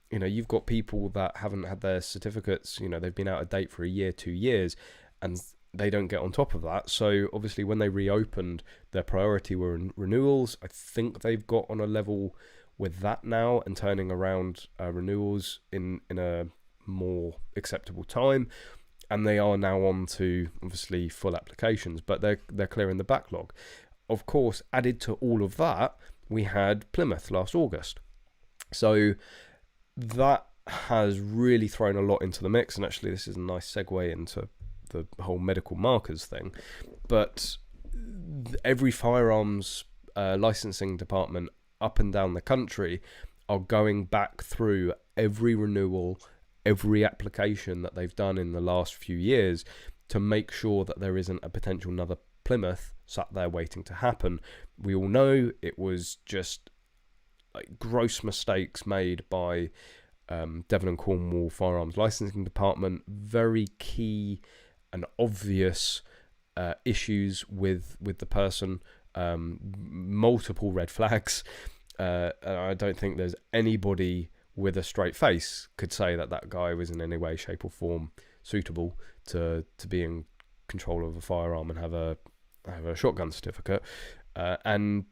you've got people that haven't had their certificates, they've been out of date for a year, 2 years, and they don't get on top of that. So obviously when they reopened, their priority were renewals. I think they've got on a level with that now and turning around renewals in a more acceptable time, and they are now on to obviously full applications, but they're clearing the backlog. Of course, added to all of that, we had Plymouth last August, so that has really thrown a lot into the mix. And actually, this is a nice segue into the whole medical markers thing. But every firearms licensing department up and down the country are going back through every renewal, every application that they've done in the last few years to make sure that there isn't a potential another Plymouth sat there waiting to happen. We all know it was just gross mistakes made by Devon and Cornwall Firearms Licensing Department. Very key and obvious issues with the person. Multiple red flags. And I don't think there's anybody with a straight face could say that guy was in any way, shape or form suitable to be in control of a firearm and have a shotgun certificate. And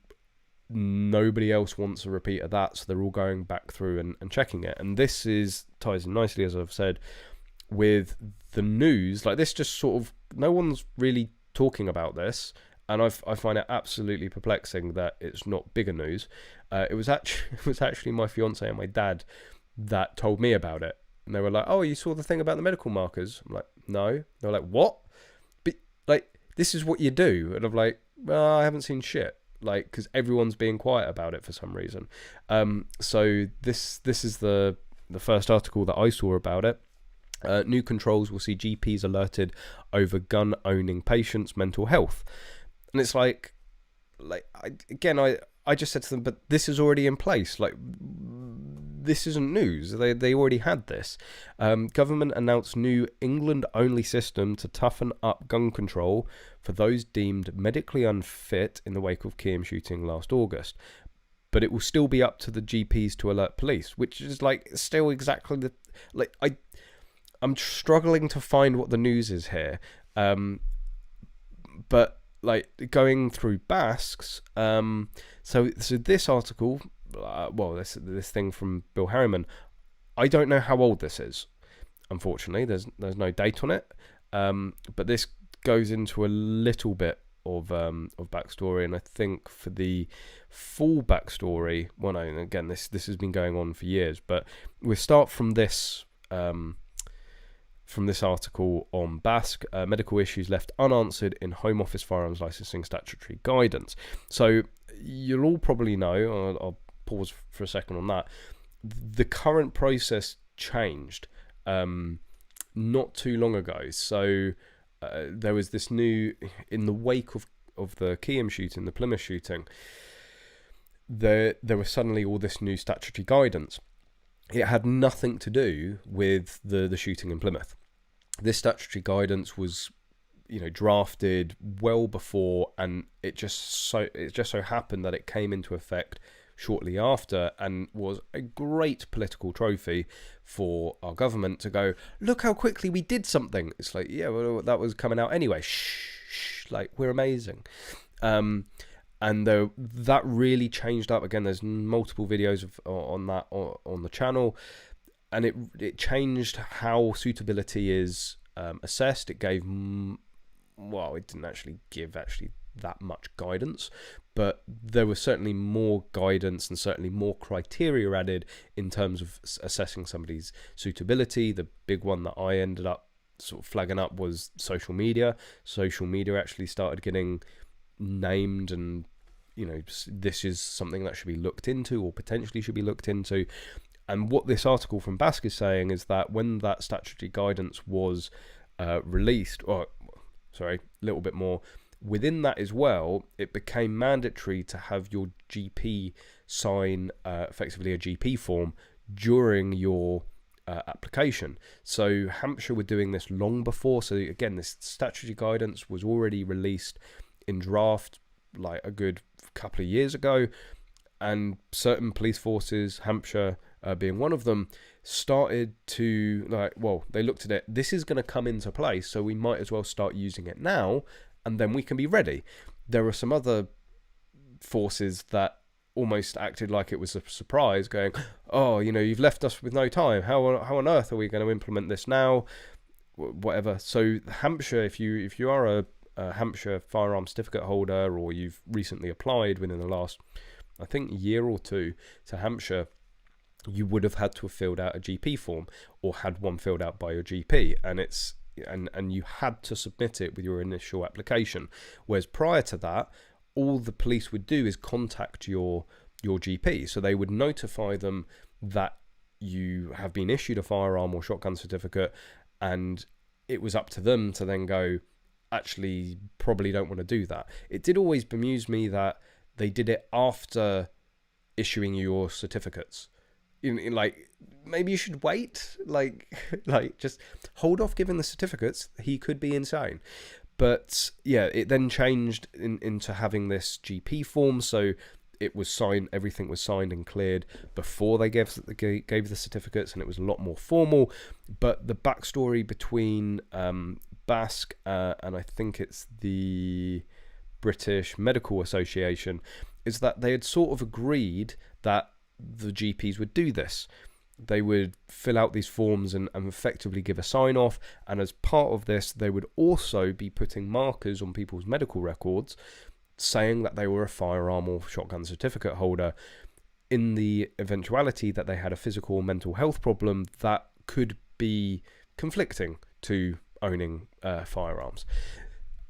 nobody else wants a repeat of that, so they're all going back through and checking it. And this ties in nicely, as I've said, with the news. This just sort of, no one's really talking about this, and I find it absolutely perplexing that it's not bigger news. It was actually my fiance and my dad that told me about it, and they were like, "Oh, you saw the thing about the medical markers?" I'm like, "No." They're like, "What?" But this is what you do, and I'm like, "Well, I haven't seen shit." Because everyone's being quiet about it for some reason. So this is the first article that I saw about it. New controls will see GPs alerted over gun owning patients' mental health. And it's I just said to them, but this is already in place. This isn't news. They already had this. Government announced new England-only system to toughen up gun control for those deemed medically unfit in the wake of Keyham shooting last August. But it will still be up to the GPs to alert police, which is still exactly the I'm struggling to find what the news is here. But going through Basques, so this article, this thing from Bill Harriman, I don't know how old this is. Unfortunately, there's no date on it. But this goes into a little bit of backstory, and I think for the full backstory, this has been going on for years. But we'll start from this from this article on BASC, medical issues left unanswered in Home Office firearms licensing statutory guidance. So you'll all probably know, I'll pause for a second on that, the current process changed not too long ago. So there was this new, in the wake of the Keyham shooting, the Plymouth shooting, there was suddenly all this new statutory guidance. It had nothing to do with the shooting in Plymouth. This statutory guidance was, drafted well before, and it just so happened that it came into effect shortly after, and was a great political trophy for our government to go, look how quickly we did something. It's like, yeah, well, that was coming out anyway. Shh, like, we're amazing. And that really changed up. Again, there's multiple videos on that on the channel, and it changed how suitability is assessed. It gave, it didn't actually give that much guidance, but there was certainly more guidance and certainly more criteria added in terms of assessing somebody's suitability. The big one that I ended up sort of flagging up was social media. Social media actually started getting named, and this is something that should be looked into, or potentially should be looked into. And what this article from BASC is saying is that when that statutory guidance was released, a little bit more within that as well, it became mandatory to have your GP sign effectively a GP form during your application. So Hampshire were doing this long before. So again, this statutory guidance was already released in draft like a good couple of years ago, and certain police forces, Hampshire being one of them, started to they looked at it, this is going to come into place, so we might as well start using it now, and then we can be ready. There were some other forces that almost acted like it was a surprise, going, oh, you've left us with no time, how on earth are we going to implement this now, whatever. So Hampshire, if you are a Hampshire firearm certificate holder, or you've recently applied within the last, I think, year or two to Hampshire, you would have had to have filled out a GP form, or had one filled out by your GP, and you had to submit it with your initial application. Whereas prior to that, all the police would do is contact your GP, so they would notify them that you have been issued a firearm or shotgun certificate, and it was up to them to then go, actually probably don't want to do that. It did always bemuse me that they did it after issuing your certificates. Like, maybe you should wait, like just hold off giving the certificates. He could be insane. But yeah, it then changed into having this GP form, so it was signed, everything was signed and cleared before they gave the certificates, and it was a lot more formal. But the backstory between BASC and I think it's the British Medical Association is that they had sort of agreed that the GPs would do this. They would fill out these forms and effectively give a sign off, and as part of this they would also be putting markers on people's medical records saying that they were a firearm or shotgun certificate holder, in the eventuality that they had a physical or mental health problem that could be conflicting to owning firearms.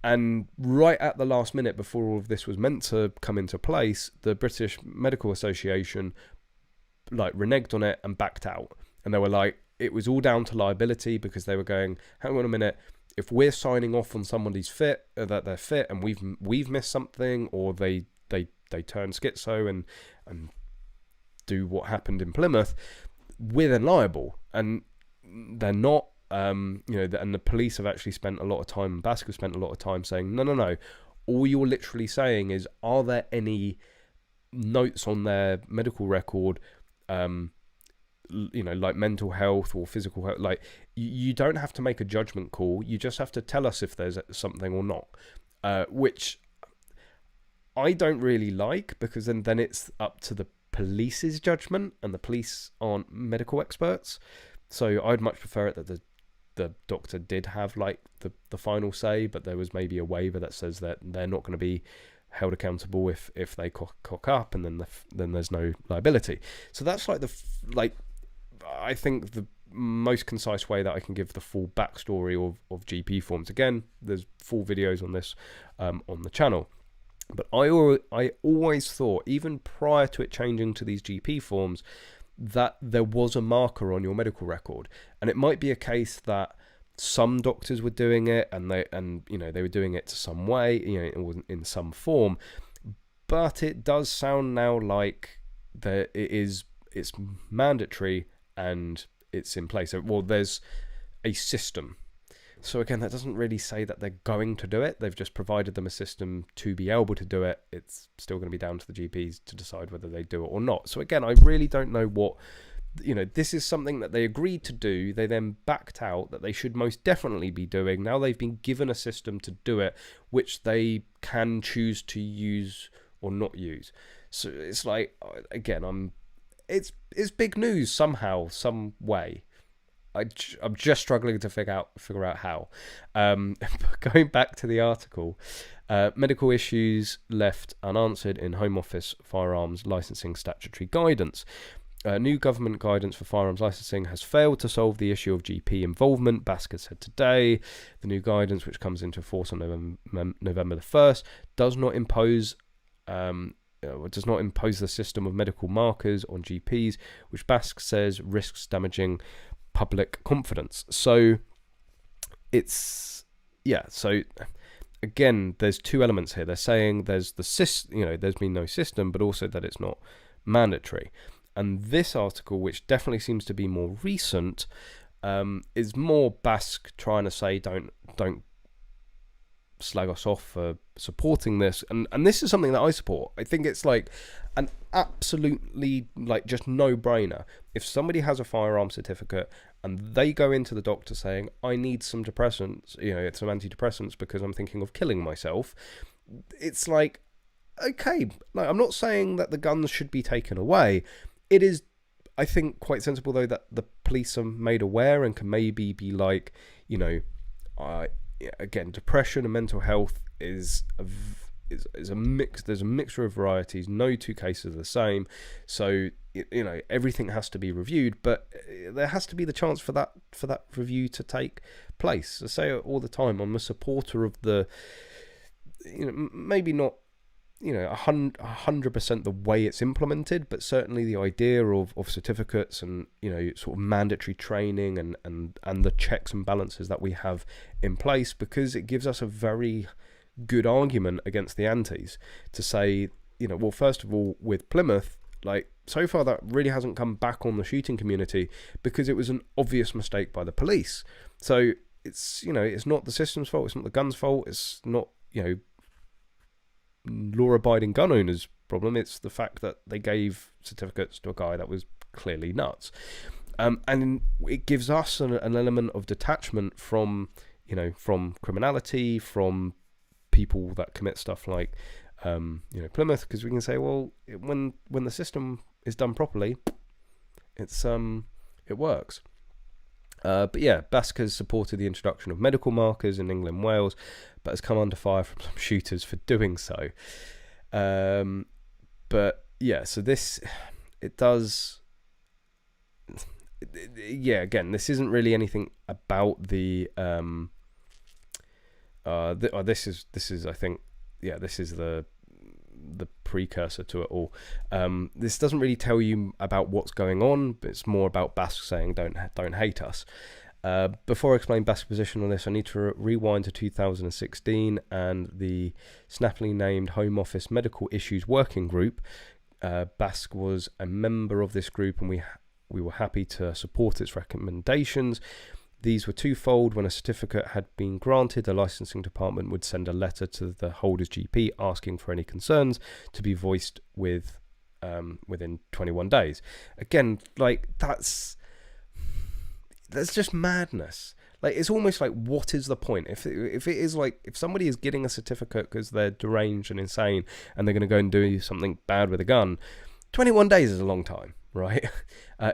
And right at the last minute, before all of this was meant to come into place, the British Medical Association reneged on it and backed out. And they were like, it was all down to liability, because they were going, hang on a minute, if we're signing off on somebody's fit, that they're fit, and we've missed something, or they turn schizo and do what happened in Plymouth, we're then liable. And they're not. And the police have actually spent a lot of time, and BASC have spent a lot of time saying, no, all you're literally saying is, are there any notes on their medical record, like mental health or physical health? Like, you don't have to make a judgment call, you just have to tell us if there's something or not, which I don't really like, because then it's up to the police's judgment, and the police aren't medical experts. So I'd much prefer it that the doctor did have the final say, but there was maybe a waiver that says that they're not going to be held accountable if they cock up, and then there's no liability. So that's I think most concise way that I can give the full backstory of GP forms. Again, there's full videos on this on the channel. But I always thought, even prior to it changing to these GP forms, that there was a marker on your medical record. And it might be a case that some doctors were doing it, and they were doing it some way, in some form. But it does sound now like it's mandatory and it's in place. Well, there's a system. So again, that doesn't really say that they're going to do it. They've just provided them a system to be able to do it. It's still going to be down to the GPs to decide whether they do it or not. So again, I really don't know what, this is something that they agreed to do. They then backed out that they should most definitely be doing. Now they've been given a system to do it, which they can choose to use or not use. So it's like, again, it's big news somehow, some way. I'm just struggling to figure out how. Going back to the article, medical issues left unanswered in Home Office firearms licensing statutory guidance. New government guidance for firearms licensing has failed to solve the issue of GP involvement, Basker said today. The new guidance, which comes into force on November the 1st, does not impose the system of medical markers on GPs, which Basker says risks damaging public confidence. So so again, there's two elements here. They're saying there's there's been no system, but also that it's not mandatory. And this article, which definitely seems to be more recent, is more Bask trying to say don't slag us off for supporting this, and this is something that I support. I think it's like an absolutely just no-brainer. If somebody has a firearm certificate and they go into the doctor saying, I need some depressants, some antidepressants because I'm thinking of killing myself, it's like, okay, I'm not saying that the guns should be taken away. It is, I think, quite sensible though that the police are made aware and can maybe be like, again, depression and mental health is a mix. There's a mixture of varieties. No two cases are the same. So everything has to be reviewed, but there has to be the chance for that review to take place. I say it all the time. I'm a supporter of the, maybe not 100% the way it's implemented, but certainly the idea of certificates and sort of mandatory training and the checks and balances that we have in place, because it gives us a very good argument against the antis to say, well, first of all, with Plymouth, so far that really hasn't come back on the shooting community because it was an obvious mistake by the police. So it's it's not the system's fault, it's not the gun's fault, it's not law-abiding gun owners' problem. It's the fact that they gave certificates to a guy that was clearly nuts, and it gives us an element of detachment from criminality, from people that commit stuff like Plymouth, because we can say, well, when the system is done properly, it works. But yeah, Bask has supported the introduction of medical markers in England and Wales, but has come under fire from some shooters for doing so. But yeah, so this, it does, again, this isn't really anything about the, this is I think, this is the precursor to it all. This doesn't really tell you about what's going on, but it's more about Bask saying don't hate us. Before I explain Bask's position on this, I need to rewind to 2016 and the snappily named Home Office Medical Issues Working Group. Bask was a member of this group, and we were happy to support its recommendations. These were twofold. When a certificate had been granted, the licensing department would send a letter to the holder's GP asking for any concerns to be voiced within 21 days. Again, that's just madness. It's almost like, what is the point? If it is if somebody is getting a certificate because they're deranged and insane and they're going to go and do something bad with a gun, 21 days is a long time, right?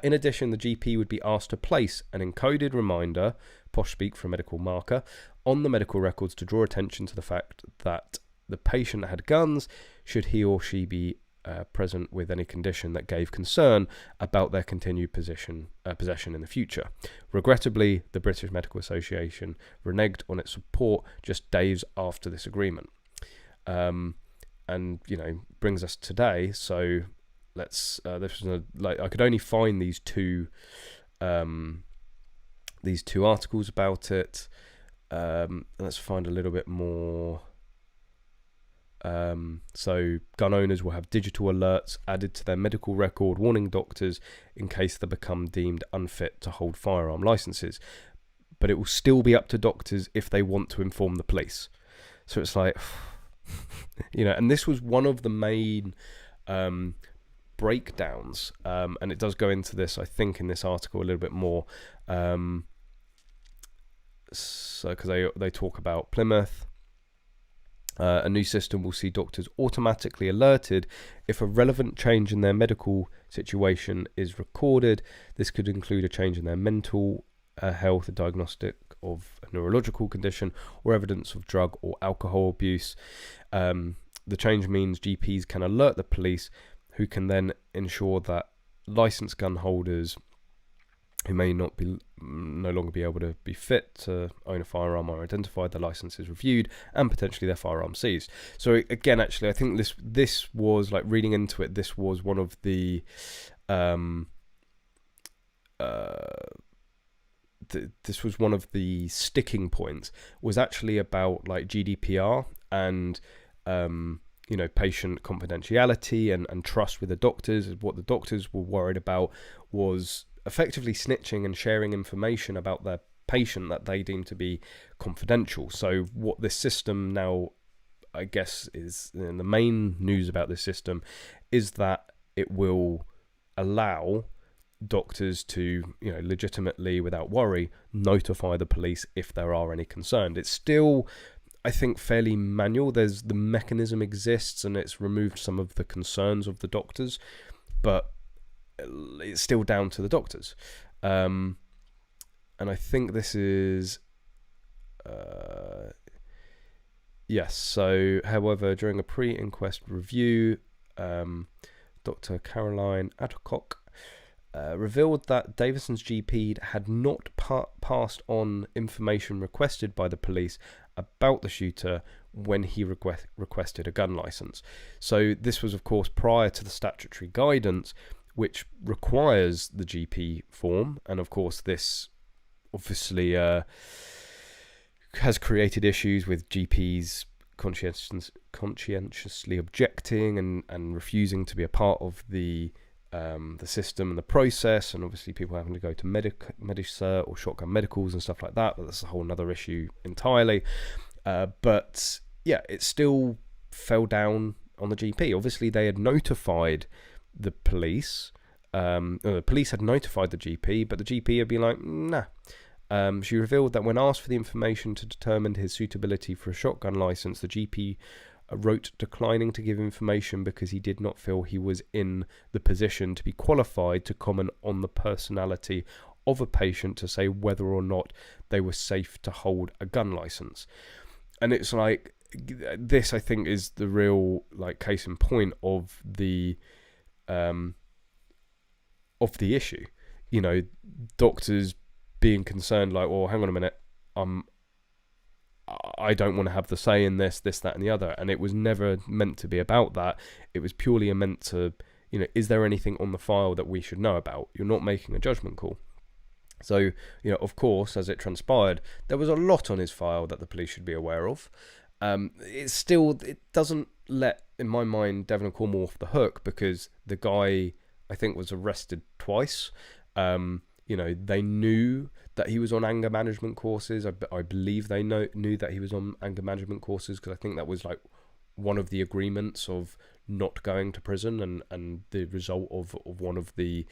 In addition, the GP would be asked to place an encoded reminder, posh speak for a medical marker, on the medical records to draw attention to the fact that the patient had guns should he or she be present with any condition that gave concern about their continued possession in the future. Regrettably, the British Medical Association reneged on its support just days after this agreement. And brings us today. So let's this was I could only find these two articles about it. Let's find a little bit more. So gun owners will have digital alerts added to their medical record warning doctors in case they become deemed unfit to hold firearm licenses, but it will still be up to doctors if they want to inform the police. So it's like, and this was one of the main breakdowns, and it does go into this, I think, in this article a little bit more. So because they talk about Plymouth. A new system will see doctors automatically alerted if a relevant change in their medical situation is recorded. This could include a change in their mental health, a diagnostic of a neurological condition, or evidence of drug or alcohol abuse. The change means GPs can alert the police, who can then ensure that licensed gun holders who may no longer be able to be fit to own a firearm are identified, their license is reviewed, and potentially their firearm seized. So again, actually, I think this was, like, reading into it, this was one of the this was one of the sticking points, was actually about, like, GDPR and patient confidentiality and trust with the doctors. What the doctors were worried about was effectively snitching and sharing information about their patient that they deem to be confidential. So what this system now, I guess, is, and the main news about this system is that it will allow doctors to, legitimately, without worry, notify the police if there are any concerned. It's still, I think, fairly manual. The mechanism exists, and it's removed some of the concerns of the doctors, but it's still down to the doctors. And I think this is yes. So, however, during a pre-inquest review, Dr. Caroline Adcock revealed that Davison's GP had not passed on information requested by the police about the shooter when he requested a gun license. So this was, of course, prior to the statutory guidance, which requires the GP form, and of course this obviously has created issues with GPs conscientiously objecting and refusing to be a part of the system and the process, and obviously people having to go to Medicert or shotgun medicals and stuff like that. But that's a whole other issue entirely. But yeah, it still fell down on the GP. Obviously, they had notified the police. The police had notified the GP, but the GP had been like, nah. She revealed that when asked for the information to determine his suitability for a shotgun license, the GP wrote declining to give information because he did not feel he was in the position to be qualified to comment on the personality of a patient to say whether or not they were safe to hold a gun license. And it's like, this, I think, is the real, like, case in point of the issue. Doctors being concerned, like, well, hang on a minute, I don't want to have the say in this, that, and the other. And it was never meant to be about that. It was purely meant to, is there anything on the file that we should know about? You're not making a judgment call. So, of course, as it transpired, there was a lot on his file that the police should be aware of. It doesn't let, in my mind, Devon and Cornwall off the hook, because the guy, I think, was arrested twice. They knew that he was on anger management courses. I believe they knew that he was on anger management courses, because I think that was, like, one of the agreements of not going to prison and the result of one of the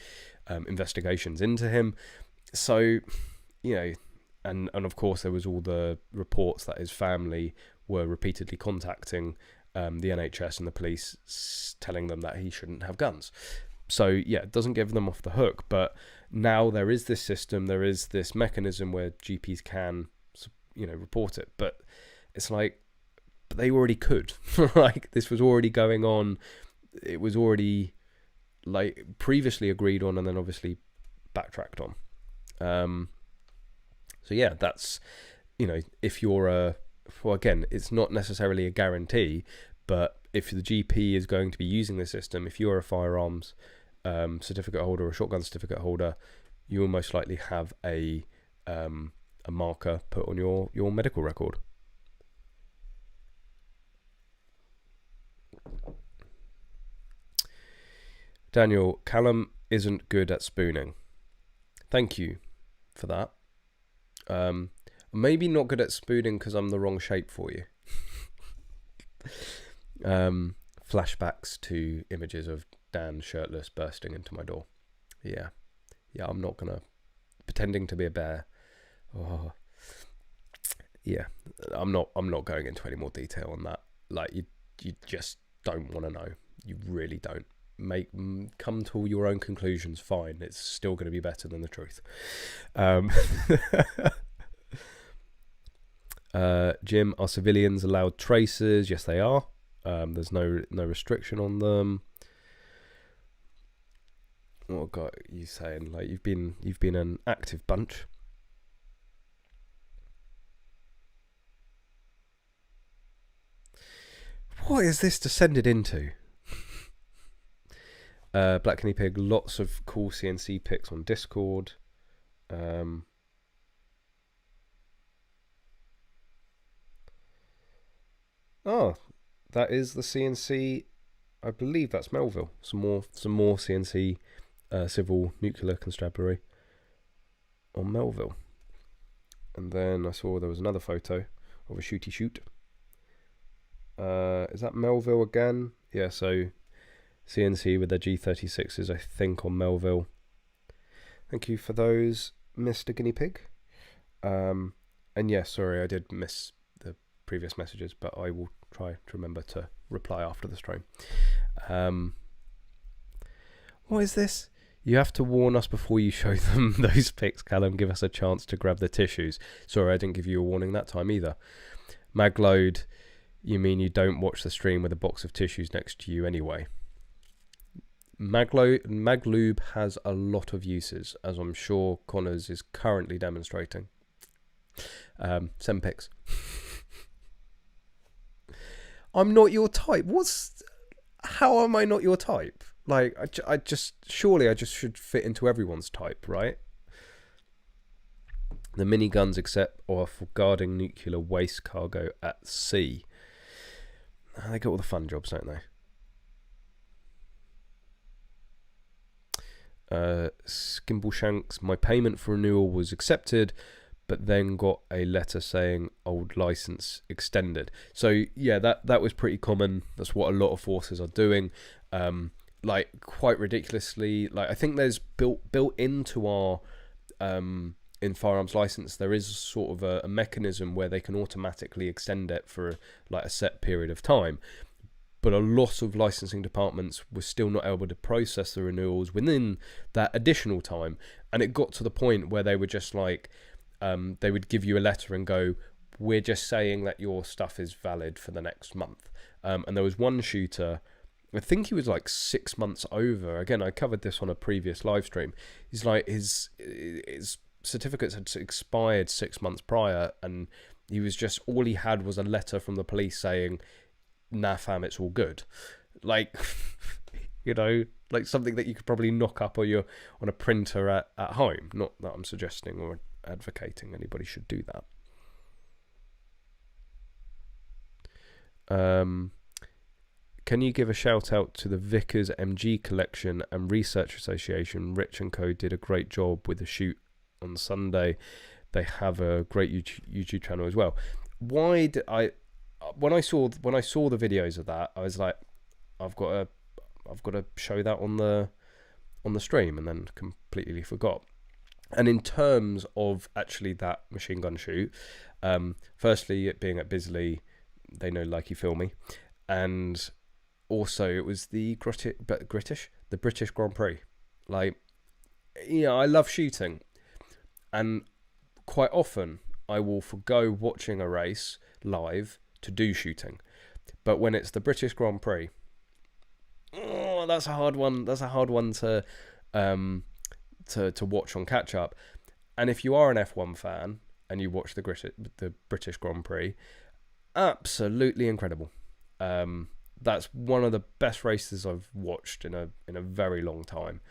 investigations into him. So, and of course there was all the reports that his family were repeatedly contacting the NHS and the police, telling them that he shouldn't have guns. So yeah, it doesn't give them off the hook, but now there is this system, there is this mechanism where GPs can, report it. But it's like, but they already could. Like, this was already going on it was already like previously agreed on and then obviously backtracked on. So yeah, that's, you know, if you're well, again, it's not necessarily a guarantee, but if the GP is going to be using the system, if you're a firearms certificate holder or a shotgun certificate holder, you will most likely have a marker put on your medical record. Daniel, Callum isn't good at spooning. Thank you for that. Maybe not good at spooning because I'm the wrong shape for you. Flashbacks to images of Dan shirtless bursting into my door. Yeah, I'm not gonna pretending to be a bear. Oh, yeah, I'm not going into any more detail on that. Like you just don't want to know. You really don't. Come to your own conclusions. Fine, it's still going to be better than the truth. Jim, are civilians allowed tracers? Yes, they are. There's no restriction on them. What got you saying? Like you've been an active bunch. What is this descended into? Black Guinea Pig, lots of cool CNC pics on Discord. Oh, that is the CNC. I believe that's Melville. Some more CNC civil nuclear constabulary on Melville. And then I saw there was another photo of a shooty shoot. Is that Melville again? Yeah, so CNC with their G36s, I think, on Melville. Thank you for those, Mr. Guinea Pig. And yeah, sorry, I did miss the previous messages, but I will try to remember to reply after the stream. What is this? You have to warn us before you show them those pics, Callum. Give us a chance to grab the tissues. Sorry, I didn't give you a warning that time either. Magload, you mean you don't watch the stream with a box of tissues next to you anyway? Maglube has a lot of uses, as I'm sure Connors is currently demonstrating. Send pics. I'm not your type. How am I not your type? Like, surely I just should fit into everyone's type, right? The miniguns except or for guarding nuclear waste cargo at sea. They get all the fun jobs, don't they? Skimbleshanks, my payment for renewal was accepted, but then got a letter saying old license extended. So yeah, that was pretty common. That's what a lot of forces are doing. Like quite ridiculously, like I think there's built into our in firearms license, there is sort of a mechanism where they can automatically extend it for like a set period of time. But a lot of licensing departments were still not able to process the renewals within that additional time. And it got to the point where they were just like, they would give you a letter and go, we're just saying that your stuff is valid for the next month. And there was one shooter, I think he was like 6 months over. Again, I covered this on a previous live stream. He's like, his certificates had expired 6 months prior, and he was just, all he had was a letter from the police saying, nah fam, it's all good. Like, you know, like something that you could probably knock up on a printer at home. Not that I'm suggesting or advocating anybody should do that. Can you give a shout out to the Vickers MG collection and Research Association? Rich and Co did a great job with the shoot on Sunday. They have a great YouTube channel as well. Why did when I saw the videos of that, I was like, I've got to show that on the stream, and then completely forgot. And in terms of actually that machine gun shoot, firstly, it being at Bisley, they know Likey Filmy, and also it was the British Grand Prix. Like, yeah, I love shooting, and quite often I will forgo watching a race live to do shooting. But when it's the British Grand Prix, that's a hard one. That's a hard one to watch on catch up. And if you are an F1 fan and you watch the British Grand Prix, absolutely incredible. That's one of the best races I've watched in a very long time.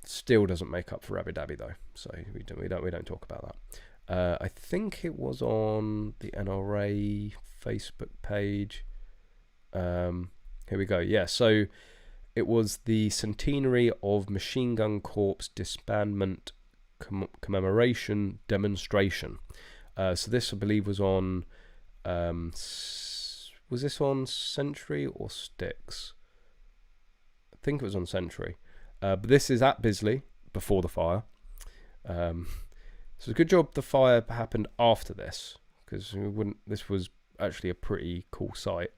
Still doesn't make up for Abu Dhabi though, so we don't talk about that. I think it was on the NRA Facebook page. Here we go. Yeah, so it was the centenary of Machine Gun Corps disbandment commemoration demonstration. So this, I believe, was on. Was this on Century or Styx? I think it was on Century. But this is at Bisley before the fire. So good job the fire happened after this, because this was actually a pretty cool site.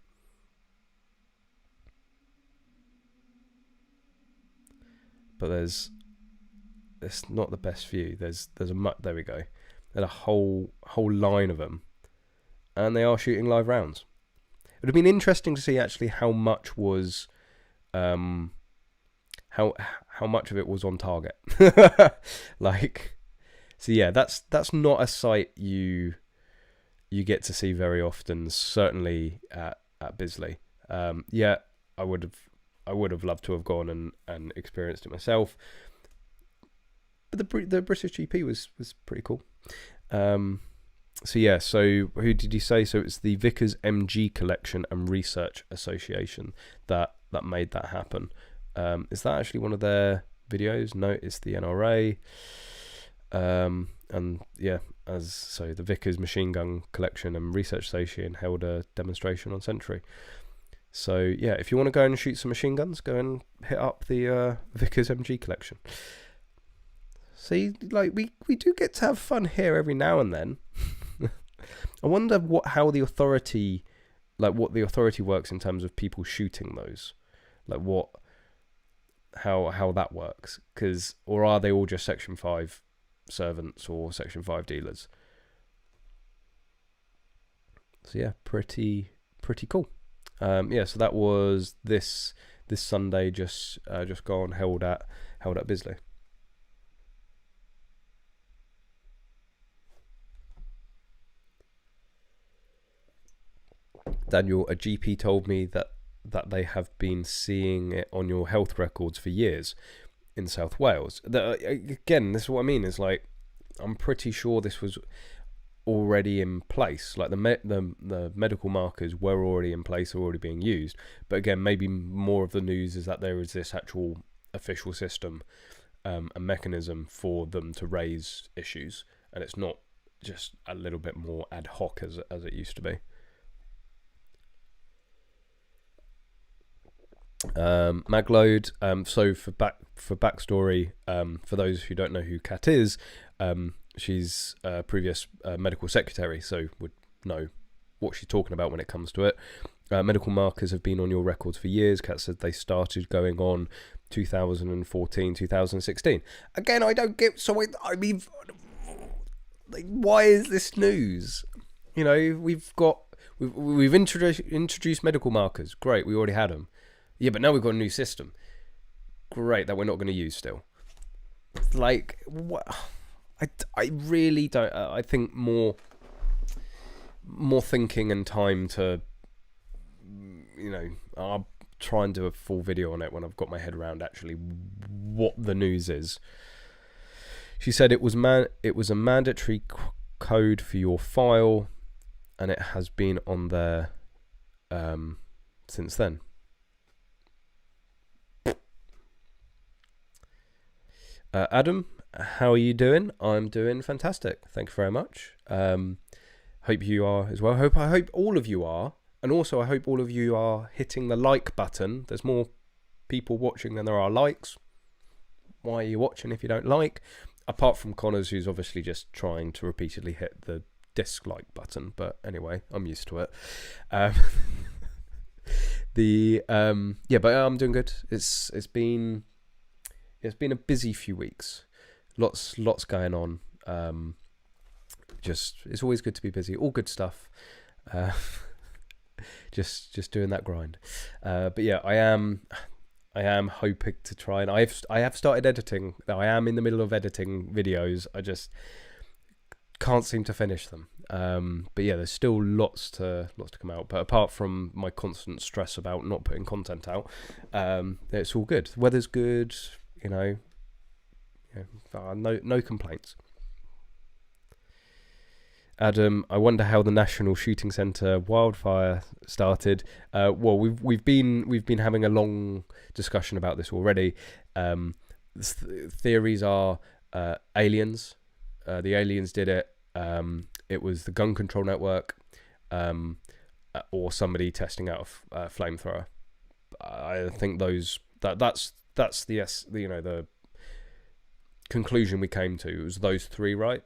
But it's not the best view. There's a there we go. There's a whole line of them, and they are shooting live rounds. It would have been interesting to see actually how much was, how much of it was on target. Like, so yeah, that's not a sight you get to see very often. Certainly at Bisley. Yeah, I would have loved to have gone and experienced it myself. But the British GP was pretty cool. So yeah, so who did you say? So it's the Vickers MG Collection and Research Association that made that happen. Is that actually one of their videos? No, it's the NRA. And yeah, so the Vickers Machine Gun Collection and Research Association held a demonstration on Century. So yeah, if you want to go and shoot some machine guns, go and hit up the Vickers MG Collection. See, like we do get to have fun here every now and then. I wonder how the authority works in terms of people shooting those, like how that works, or are they all just Section 5 servants or Section 5 dealers? So yeah, pretty cool. Yeah, so that was this Sunday just gone, held at Bisley. Daniel, a GP told me that they have been seeing it on your health records for years in South Wales. Again, this is what I mean. Is like, I'm pretty sure this was already in place. Like the medical markers were already in place, already being used. But again, maybe more of the news is that there is this actual official system, a mechanism for them to raise issues, and it's not just a little bit more ad hoc as it used to be. Magload. So for backstory, for those who don't know who Kat is, she's a previous medical secretary, so would know what she's talking about when it comes to it. Medical markers have been on your records for years. Kat said they started going on 2014, 2016. Again, I don't get. So I mean, like, why is this news? You know, we've introduced medical markers. Great, we already had them. Yeah, but now we've got a new system. Great, that we're not going to use still. Like, what? I really don't. I think more thinking and time to, you know, I'll try and do a full video on it when I've got my head around actually what the news is. She said it was a mandatory code for your file, and it has been on there since then. Adam, how are you doing? I'm doing fantastic. Thank you very much. Hope you are as well. I hope all of you are. And also I hope all of you are hitting the like button. There's more people watching than there are likes. Why are you watching if you don't like? Apart from Connors, who's obviously just trying to repeatedly hit the dislike button. But anyway, I'm used to it. Yeah, but I'm doing good. It's been a busy few weeks. Lots going on. It's always good to be busy. All good stuff. Just doing that grind. But yeah, I am I am hoping to try, and I have started editing. I am in the middle of editing videos. I just can't seem to finish them. But yeah, there's still lots to come out. But apart from my constant stress about not putting content out, it's all good. The weather's good. You know, no complaints. Adam, I wonder how the National Shooting Centre Wildfire started. Well, we've been having a long discussion about this already. Theories are aliens. The aliens did it. It was the gun control network, or somebody testing out a flamethrower. I think that's the conclusion we came to. It was those three, right?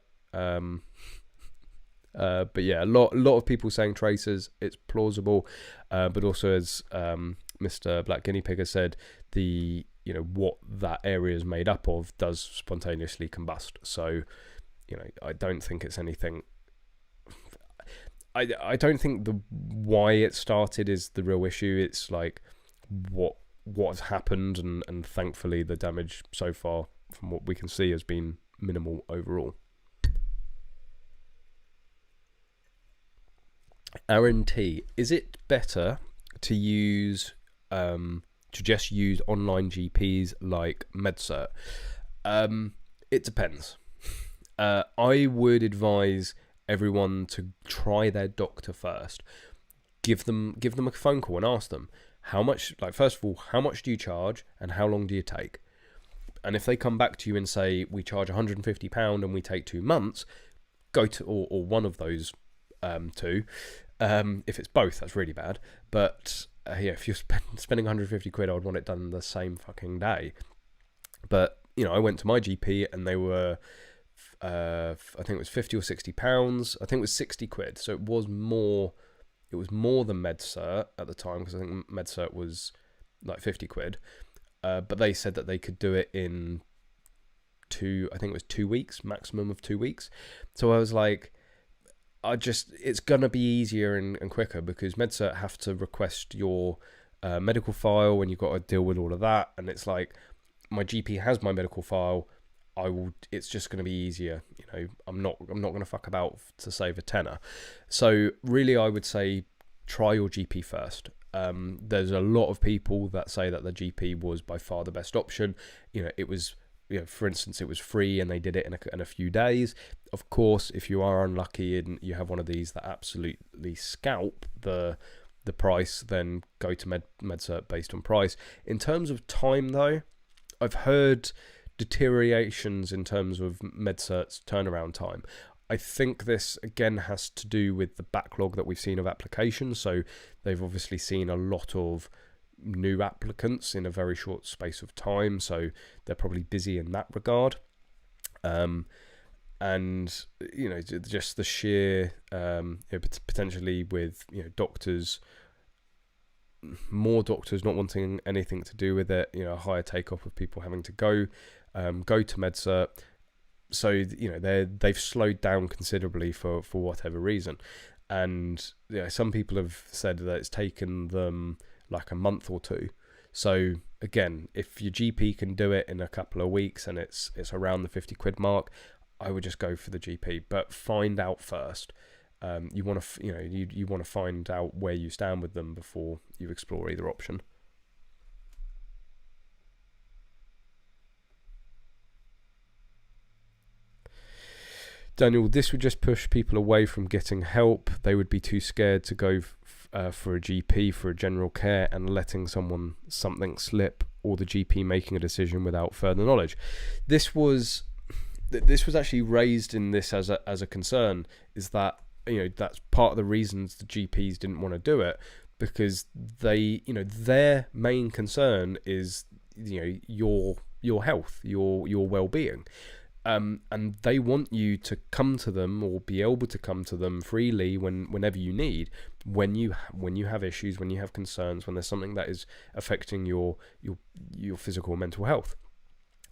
But yeah, a lot of people saying tracers. It's plausible, but also as Mr. Black Guinea Pig has said, what that area is made up of does spontaneously combust. So, I don't think it's anything. I don't think the why it started is the real issue. It's like what has happened, and thankfully the damage so far, from what we can see, has been minimal overall. Aaron T, is it better to use just use online GPs like MedCert? It depends. I would advise everyone to try their doctor first. Give them a phone call and ask them how much. Like, first of all, how much do you charge and how long do you take? And if they come back to you and say we charge £150 and we take 2 months, go to or one of those two. If it's both, that's really bad. But yeah, if you're spending 150 quid, I would want it done the same fucking day. But I went to my GP and they were, I think it was 50 or 60 pounds. I think it was 60 quid. So it was more than MedCert at the time, because I think MedCert was like 50 quid. But they said that they could do it in I think it was 2 weeks, maximum of 2 weeks. So I was like, it's gonna be easier and quicker, because MedCert have to request your medical file, and you've got to deal with all of that. And it's like, my GP has my medical file. It's just gonna be easier. I'm not gonna fuck about to save a tenner. So really, I would say try your GP first. There's a lot of people that say that the GP was by far the best option. It was. For instance, it was free and they did it in a few days. Of course, if you are unlucky and you have one of these that absolutely scalp the price, then go to MedCert based on price. In terms of time, though, I've heard deteriorations in terms of MedCert's turnaround time. I think this, again, has to do with the backlog that we've seen of applications. So they've obviously seen a lot of new applicants in a very short space of time, so they're probably busy in that regard. And just the sheer potentially with doctors, more doctors not wanting anything to do with it, a higher take up of people having to go to MedCert. So they've slowed down considerably for whatever reason. And some people have said that it's taken them like a month or two. So again, if your GP can do it in a couple of weeks and it's around the 50 quid mark, I would just go for the GP. But find out first. You want to you want to find out where you stand with them before you explore either option. Daniel, this would just push people away from getting help. They would be too scared to go for a GP for a general care and letting something slip, or the GP making a decision without further knowledge. This was actually raised in this as a concern, is that that's part of the reasons the GPs didn't want to do it, because they their main concern is your health, your well-being. And they want you to come to them, or be able to come to them freely whenever you need, when you have issues, when you have concerns, when there's something that is affecting your physical and mental health.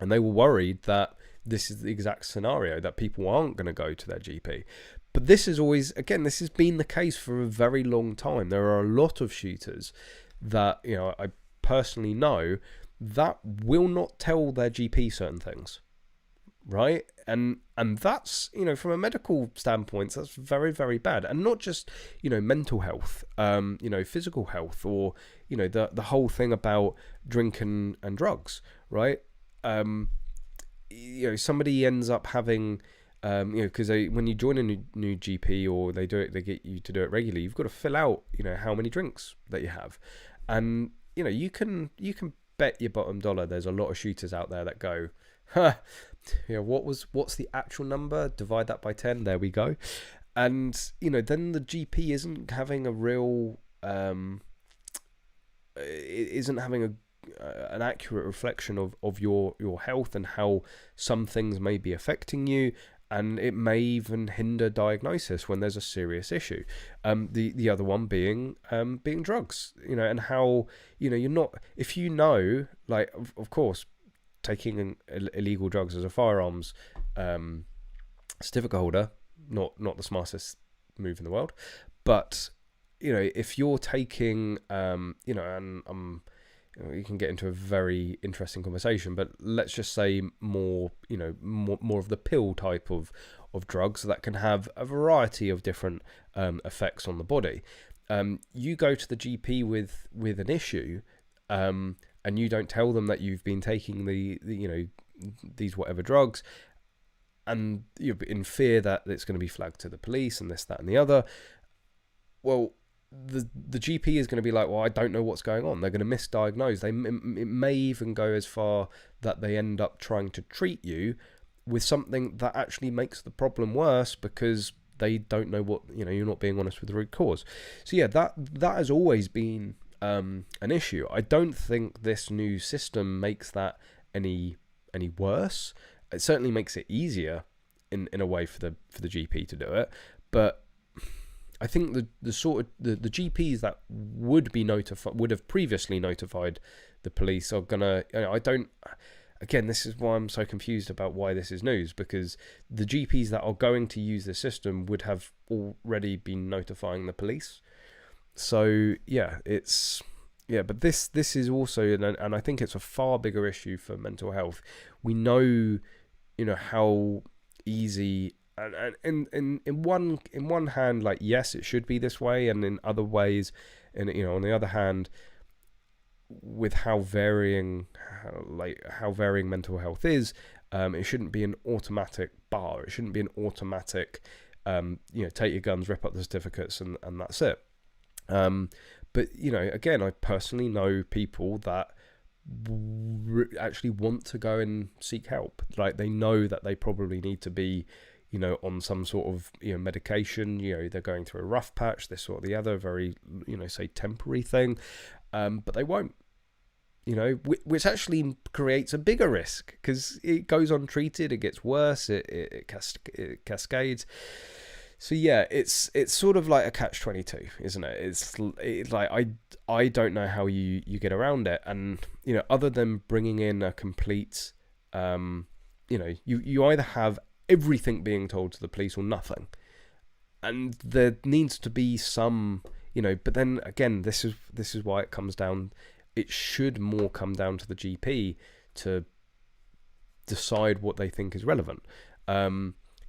And they were worried that this is the exact scenario, that people aren't going to go to their GP. But this has been the case for a very long time. There are a lot of shooters that I personally know that will not tell their GP certain things, right? And that's, you know, from a medical standpoint, that's very, very bad. And not just, you know, mental health, you know, physical health, or, you know, the whole thing about drinking and drugs, right? You know, somebody ends up having, you know, because when you join a new GP, or they get you to do it regularly, you've got to fill out, you know, how many drinks that you have. And, you know, you can bet your bottom dollar there's a lot of shooters out there that go, huh, you know, what's the actual number? Divide that by 10. There we go. And, you know, then the GP isn't having a real, isn't having an accurate reflection of your health and how some things may be affecting you. And it may even hinder diagnosis when there's a serious issue. The other one being drugs, you know, and how, you know, you're not, if you know, like, of course, taking illegal drugs as a firearms certificate holder, not the smartest move in the world, but, you know, if you're taking, you know, and you can get into a very interesting conversation, but let's just say more, you know, more of the pill type of drugs that can have a variety of different effects on the body. You go to the GP with an issue, and you don't tell them that you've been taking the you know, these whatever drugs, and you're in fear that it's going to be flagged to the police and this, that, and the other. Well, the GP is going to be like, well, I don't know what's going on. They're going to misdiagnose. It may even go as far that they end up trying to treat you with something that actually makes the problem worse, because they don't know what, you know, you're not being honest with the root cause. So yeah, that has always been an issue. I don't think this new system makes that any worse. It certainly makes it easier in a way for the GP to do it, but I think the sort of the GPs that would have previously notified the police are gonna, you know, again, this is why I'm so confused about why this is news, because the GPs that are going to use the system would have already been notifying the police. So yeah, but this is also, and I think it's a far bigger issue for mental health. We know, you know, how easy, and in one hand, like, yes, it should be this way, and in other ways, and, you know, on the other hand, with how varying mental health is, it shouldn't be an automatic bar. It shouldn't be an automatic, you know, take your guns, rip up the certificates, and that's it. But, you know, again, I personally know people that actually want to go and seek help. Like, they know that they probably need to be, you know, on some sort of, you know, medication. You know, they're going through a rough patch, this or the other, very, you know, say temporary thing, but they won't. You know, which actually creates a bigger risk, because it goes untreated, it gets worse, it cascades. So yeah, it's sort of like a catch-22, isn't it? It's like, I don't know how you get around it, and, you know, other than bringing in a complete, you know, you either have everything being told to the police or nothing, and there needs to be some, you know. But then again, this is why it comes down. It should more come down to the GP to decide what they think is relevant.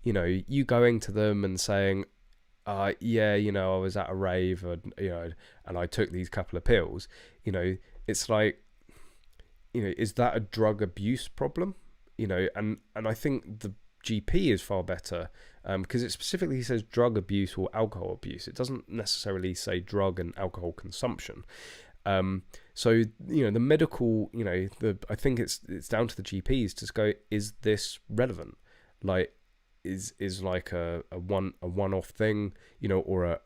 You know, you going to them and saying, yeah, you know, I was at a rave, and, you know, and I took these couple of pills, you know, it's like, you know, is that a drug abuse problem? You know, and I think the GP is far better, because it specifically says drug abuse or alcohol abuse. It doesn't necessarily say drug and alcohol consumption. So, you know, the medical, you know, I think it's down to the GPs to go, is this relevant? Like, is like a one-off thing, you know, or a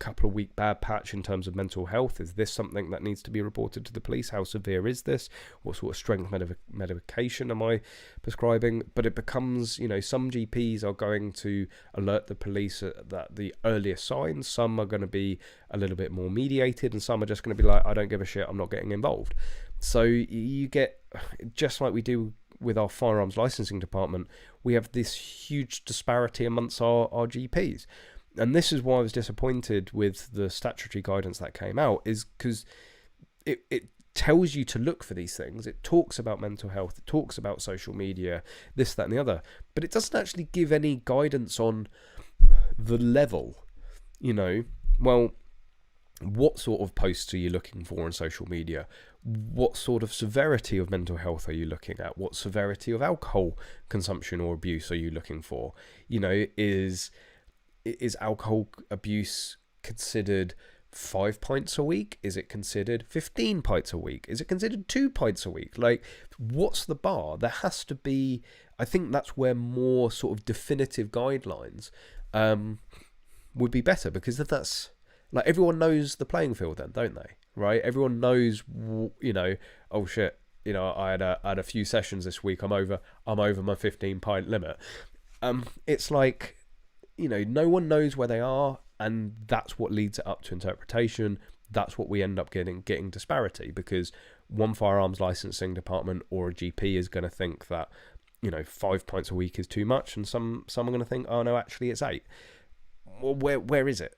couple of week bad patch in terms of mental health? Is this something that needs to be reported to the police? How severe is this? What sort of strength medication am I prescribing? But it becomes, you know, some GPs are going to alert the police that the earliest signs. Some are going to be a little bit more mediated, and some are just going to be like, I don't give a shit, I'm not getting involved. So you get, just like we do with our firearms licensing department, we have this huge disparity amongst our GPs. And this is why I was disappointed with the statutory guidance that came out, is because it tells you to look for these things. It talks about mental health, it talks about social media, this, that and the other, but it doesn't actually give any guidance on the level, you know. Well, what sort of posts are you looking for on social media? What sort of severity of mental health are you looking at? What severity of alcohol consumption or abuse are you looking for? You know, is alcohol abuse considered 5 pints a week? Is it considered 15 pints a week? Is it considered 2 pints a week? Like, what's the bar? There has to be, I think that's where more sort of definitive guidelines would be better, because if that's, like, everyone knows the playing field then, don't they? Right? Everyone knows, you know, oh shit, you know, I had a few sessions this week, I'm over my 15 pint limit. It's like, you know, no one knows where they are, and that's what leads it up to interpretation. That's what we end up getting disparity, because one firearms licensing department or a GP is going to think that, you know, 5 pints a week is too much, and some are going to think, oh no, actually it's 8. Well, where is it?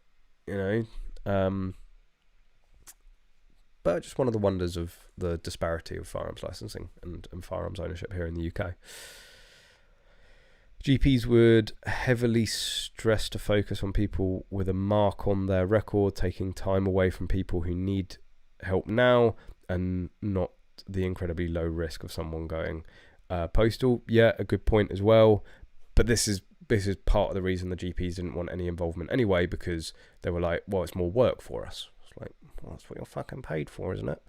You know, but just one of the wonders of the disparity of firearms licensing and firearms ownership here in the UK. GPs would heavily stress to focus on people with a mark on their record, taking time away from people who need help now, and not the incredibly low risk of someone going postal. Yeah, a good point as well. But this is part of the reason the GPs didn't want any involvement anyway, because they were like, well, it's more work for us. It's like, well, that's what you're fucking paid for, isn't it?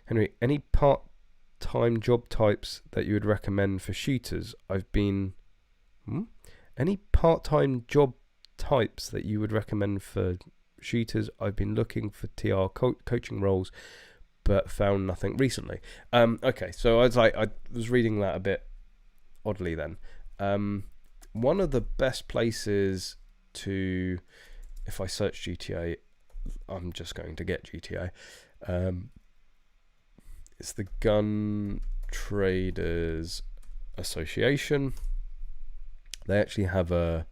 Henry, any part-time job types that you would recommend for shooters? Any part-time job types that you would recommend for shooters? I've been looking for TR coaching roles, but found nothing recently. Okay, so I was reading that a bit oddly then. One of the best places to, if I search GTA, I'm just going to get GTA. It's the Gun Traders Association. They actually have a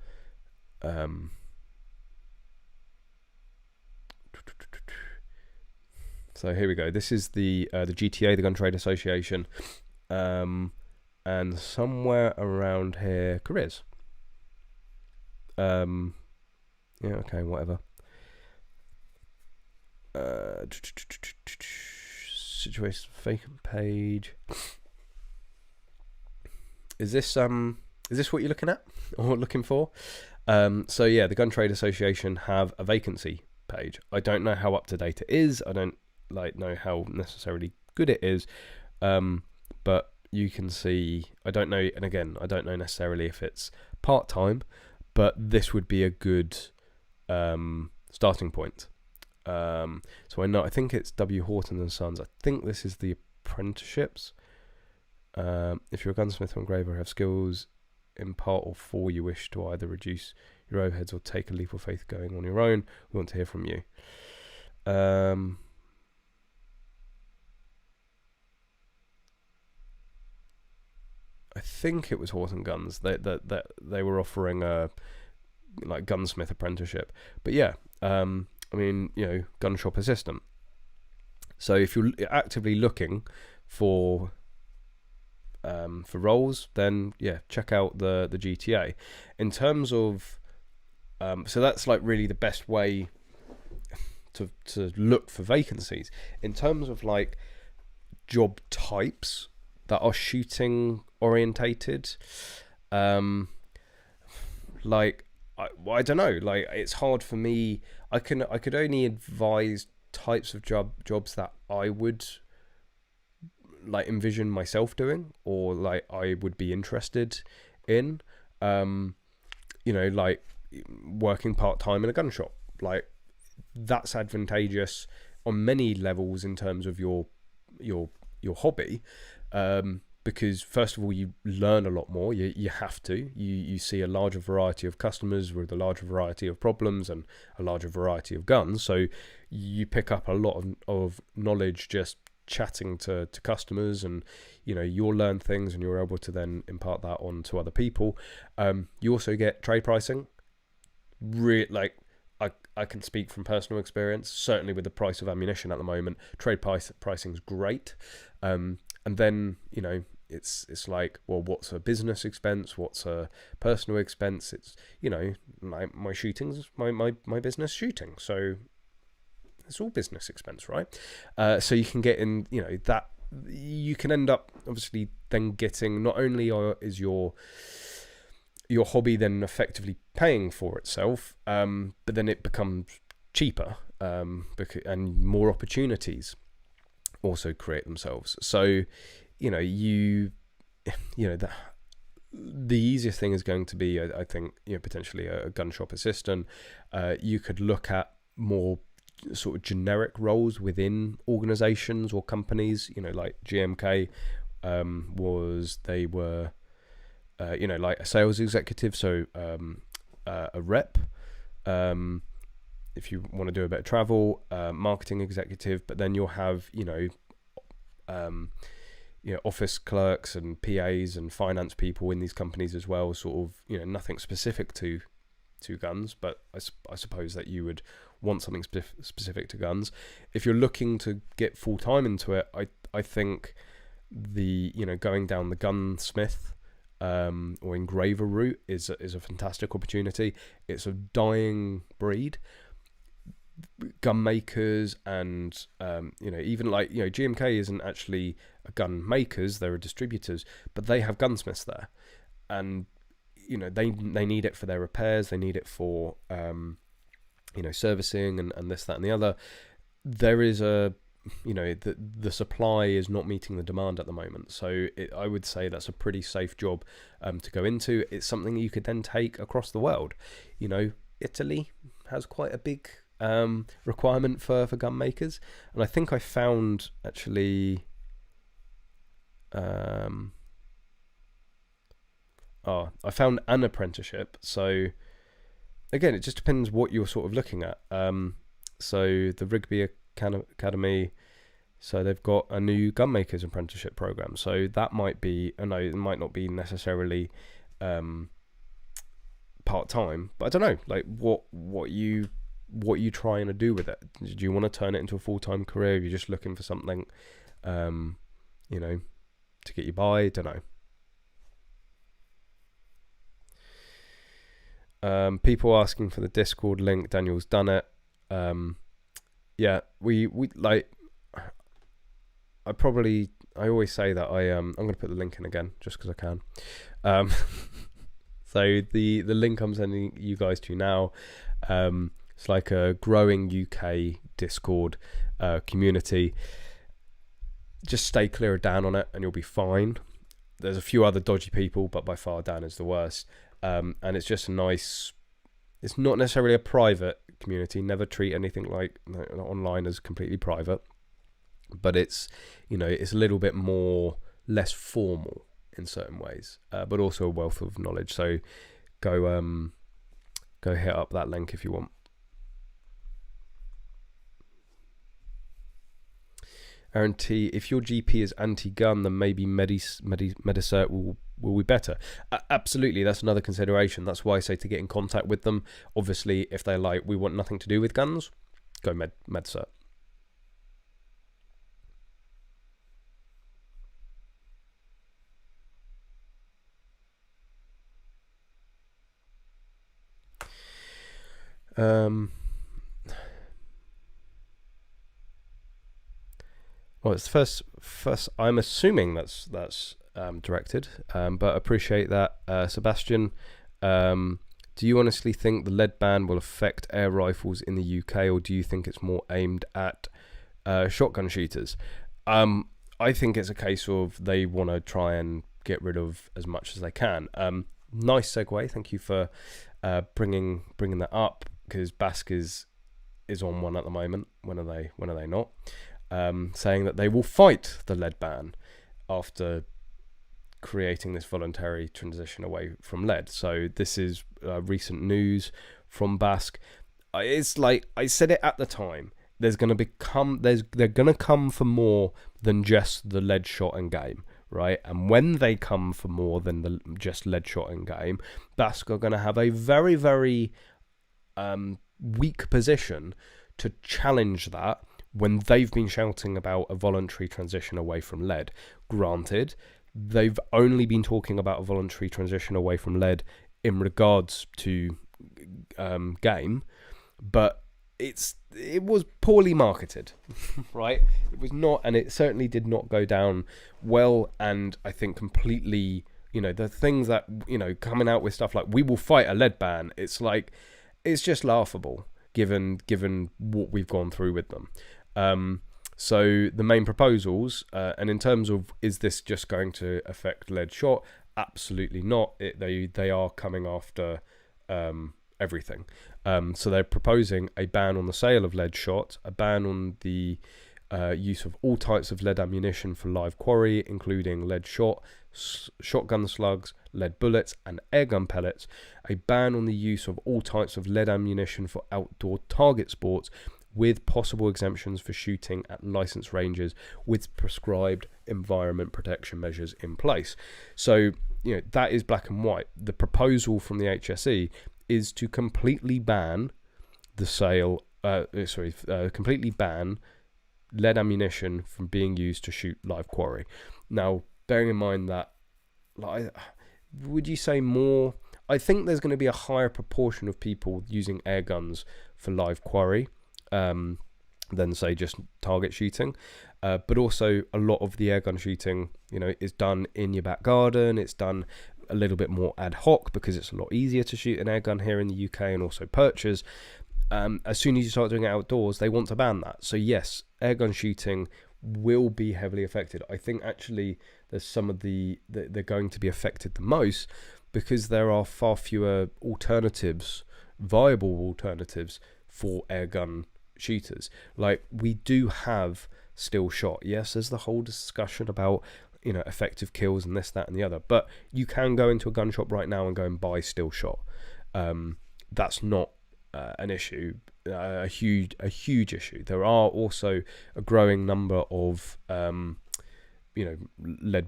so here we go. This is the GTA, the Gun Trade Association, and somewhere around here, careers. Yeah, okay, whatever. Situation vacant page. Is this what you're looking at or looking for? So yeah, the Gun Trade Association have a vacancy page. I don't know how up to date it is. I don't know how necessarily good it is, but you can see, I don't know, and again, I don't know necessarily if it's part-time, but this would be a good starting point. So I think it's W. Horton and Sons. I think this is the apprenticeships. If you're a gunsmith or engraver, have skills in part or four you wish to either reduce your overheads or take a leap of faith going on your own, we want to hear from you. I think it was Horton Guns that they were offering a like gunsmith apprenticeship. But yeah, I mean, you know, gun shop assistant. So if you're actively looking for roles, then yeah, check out the GTA. In terms of so that's like really the best way to look for vacancies. In terms of like job types that are shooting orientated, like I don't know, like it's hard for me. I could only advise types of jobs that I would like envision myself doing, or like I would be interested in. You know, like working part-time in a gun shop, like that's advantageous on many levels in terms of your hobby, because first of all you learn a lot more. You have to, you see a larger variety of customers with a larger variety of problems and a larger variety of guns, so you pick up a lot of knowledge just chatting to customers, and you know, you'll learn things and you're able to then impart that on to other people. You also get trade pricing. Like I can speak from personal experience. Certainly with the price of ammunition at the moment, trade pricing's great. And then, you know, it's like, well, what's a business expense? What's a personal expense? It's, you know, my shooting's my business shooting. So it's all business expense, right? So you can get in, you know, that you can end up obviously then getting, not only is your hobby then effectively paying for itself, but then it becomes cheaper, and more opportunities also create themselves. So, you know, the easiest thing is going to be, I think, you know, potentially a gun shop assistant. You could look at more sort of generic roles within organizations or companies, you know, like GMK they were you know, like a sales executive, so a rep, if you want to do a bit of travel, marketing executive, but then you'll have, you know, office clerks and PAs and finance people in these companies as well, sort of, you know, nothing specific to guns, but I suppose that you would want something specific to guns. If you're looking to get full-time into it, I think you know, going down the gunsmith or engraver route is a fantastic opportunity. It's a dying breed. Gun makers and you know, even like, you know, GMK isn't actually a gun makers, they're distributors, but they have gunsmiths there, and you know, they need it for their repairs, they need it for you know, servicing and this, that and the other. There is a, you know, the supply is not meeting the demand at the moment, so I would say that's a pretty safe job to go into. It's something you could then take across the world. You know, Italy has quite a big requirement for gun makers, and I think I found actually I found an apprenticeship. So again, it just depends what you're sort of looking at. So the Rigby Academy, so they've got a new gunmakers apprenticeship program, so that might be, I know it might not be necessarily part-time, but I don't know, like what you trying to do with it. Do you want to turn it into a full-time career? You're just looking for something you know, to get you by? I don't know. People asking for the Discord link. Daniel's done it. Yeah, we like, I always say that I'm going to put the link in again just because I can. So the link I'm sending you guys to now, it's like a growing UK Discord community. Just stay clear of Dan on it and you'll be fine. There's a few other dodgy people, but by far Dan is the worst. And it's just a nice, it's not necessarily a private community. Never treat anything like online as completely private, but it's, you know, it's a little bit more, less formal in certain ways, but also a wealth of knowledge. So go hit up that link if you want. Aaron T, if your GP is anti-gun, then maybe Medicert will be better. Absolutely, that's another consideration. That's why I say to get in contact with them. Obviously, if they're like, we want nothing to do with guns, go Medicert. Well, it's first. I'm assuming that's directed, but appreciate that, Sebastian. Do you honestly think the lead ban will affect air rifles in the UK, or do you think it's more aimed at shotgun shooters? I think it's a case of they want to try and get rid of as much as they can. Nice segue. Thank you for bringing that up, because Basque is on one at the moment. When are they not? Saying that they will fight the lead ban after creating this voluntary transition away from lead. So this is recent news from Basque. It's like I said it at the time. They're going to come for more than just the lead shot and game, right? And when they come for more than the just lead shot and game, Basque are going to have a very, very weak position to challenge that when they've been shouting about a voluntary transition away from lead. Granted, they've only been talking about a voluntary transition away from lead in regards to game, but it was poorly marketed, right? It was not, and it certainly did not go down well. And I think completely, the things that, coming out with stuff like we will fight a lead ban, it's like, it's just laughable given what we've gone through with them. So the main proposals, and in terms of, is this just going to affect lead shot? Absolutely not. They are coming after everything. So they're proposing a ban on the sale of lead shot, a ban on the use of all types of lead ammunition for live quarry, including lead shot, shotgun slugs, lead bullets, and airgun pellets, a ban on the use of all types of lead ammunition for outdoor target sports, with possible exemptions for shooting at licensed ranges with prescribed environment protection measures in place. So, that is black and white. The proposal from the HSE is to completely ban the sale, completely ban lead ammunition from being used to shoot live quarry. Now, bearing in mind that, would you say more? I think there's going to be a higher proportion of people using air guns for live quarry than say just target shooting, but also a lot of the airgun shooting, is done in your back garden. It's done a little bit more ad hoc because it's a lot easier to shoot an airgun here in the UK, and also purchase. As soon as you start doing it outdoors, they want to ban that. So yes, airgun shooting will be heavily affected. I think actually there's some of they're going to be affected the most because there are far fewer alternatives, viable alternatives for airgun shooters. Like, we do have still shot. Yes, there's the whole discussion about effective kills and this, that, and the other, but you can go into a gun shop right now and go and buy still shot. That's not an issue, a huge issue. There are also a growing number of lead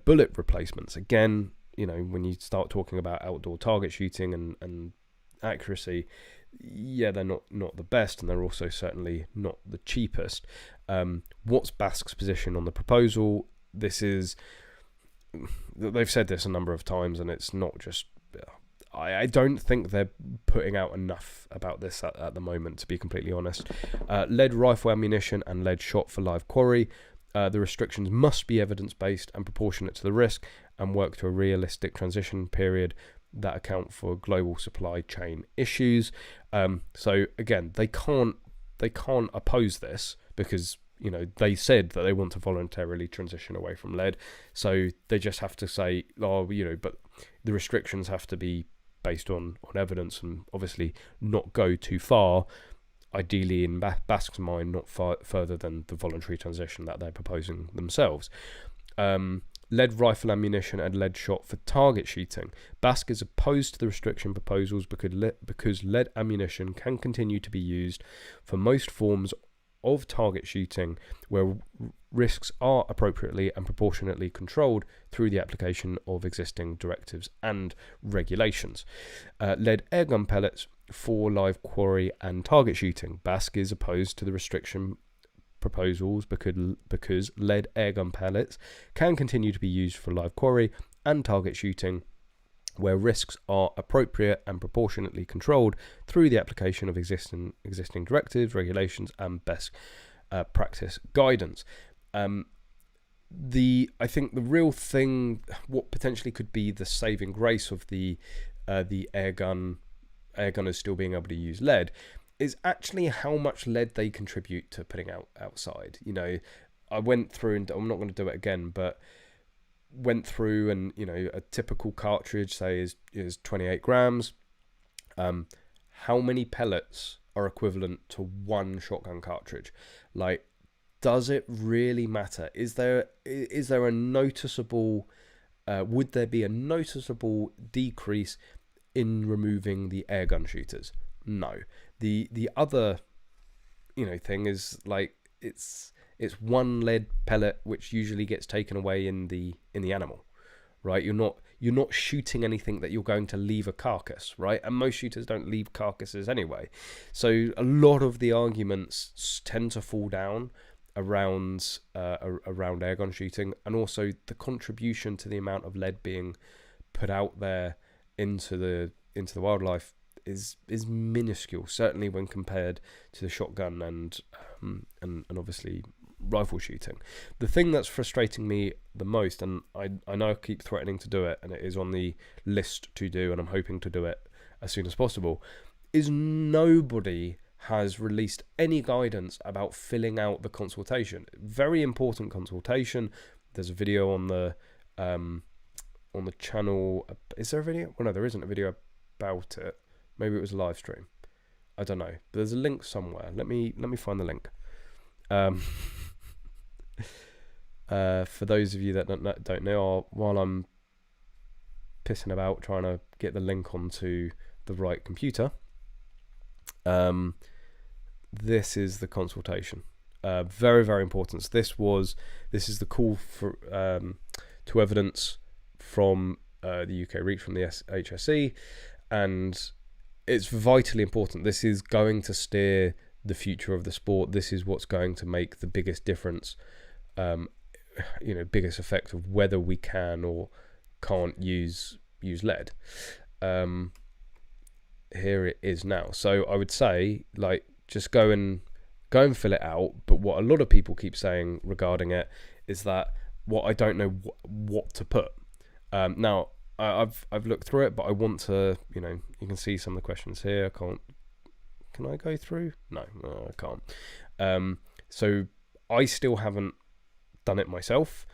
bullet replacements. Again, when you start talking about outdoor target shooting and accuracy, yeah, they're not the best, and they're also certainly not the cheapest. What's BASC's position on the proposal? They've said this a number of times, and it's not just, I don't think they're putting out enough about this at the moment, to be completely honest. Lead rifle ammunition and lead shot for live quarry. The restrictions must be evidence-based and proportionate to the risk, and work to a realistic transition period that account for global supply chain issues. So again, they can't oppose this because they said that they want to voluntarily transition away from lead. So they just have to say, but the restrictions have to be based on evidence, and obviously not go too far. Ideally, in BASC's mind, not far further than the voluntary transition that they're proposing themselves. Lead rifle ammunition and lead shot for target shooting. BASC is opposed to the restriction proposals because lead ammunition can continue to be used for most forms of target shooting where risks are appropriately and proportionately controlled through the application of existing directives and regulations. Lead airgun pellets for live quarry and target shooting. BASC is opposed to the restriction proposals because lead airgun pellets can continue to be used for live quarry and target shooting where risks are appropriate and proportionately controlled through the application of existing directives, regulations, and best practice guidance. I think the real thing, what potentially could be the saving grace of the airgunners still being able to use lead, is actually how much lead they contribute to putting outside. I went through, and I'm not going to do it again, but went through, and a typical cartridge, say, is 28 grams. How many pellets are equivalent to one shotgun cartridge? Like, does it really matter? Is there a noticeable would there be a noticeable decrease in removing the airgun shooters? No. The other thing is, like, it's one lead pellet which usually gets taken away in the animal, right? You're you're not shooting anything that you're going to leave a carcass, right? And most shooters don't leave carcasses anyway. So a lot of the arguments tend to fall down around airgun shooting, and also the contribution to the amount of lead being put out there into the wildlife is minuscule, certainly when compared to the shotgun and obviously rifle shooting. The thing that's frustrating me the most, and I know I keep threatening to do it, and it is on the list to do, and I'm hoping to do it as soon as possible, is nobody has released any guidance about filling out the consultation. Very important consultation. There's a video on the channel. Is there a video? Well, no, there isn't a video about it. Maybe it was a live stream. I don't know. But there's a link somewhere. Let me find the link. For those of you that don't know, while I'm pissing about trying to get the link onto the right computer, this is the consultation. Very, very important. So this is the call for to evidence from the UK Reach, from the HSE, and it's vitally important. This is going to steer the future of the sport. This is what's going to make the biggest difference, biggest effect of whether we can or can't use lead. Here it is now. So I would say, like, just go and fill it out. But what a lot of people keep saying regarding it is that I don't know what to put. Now I've looked through it, but I want to, you can see some of the questions here. I can't. Can I go through? No, I can't. So I still haven't done it myself,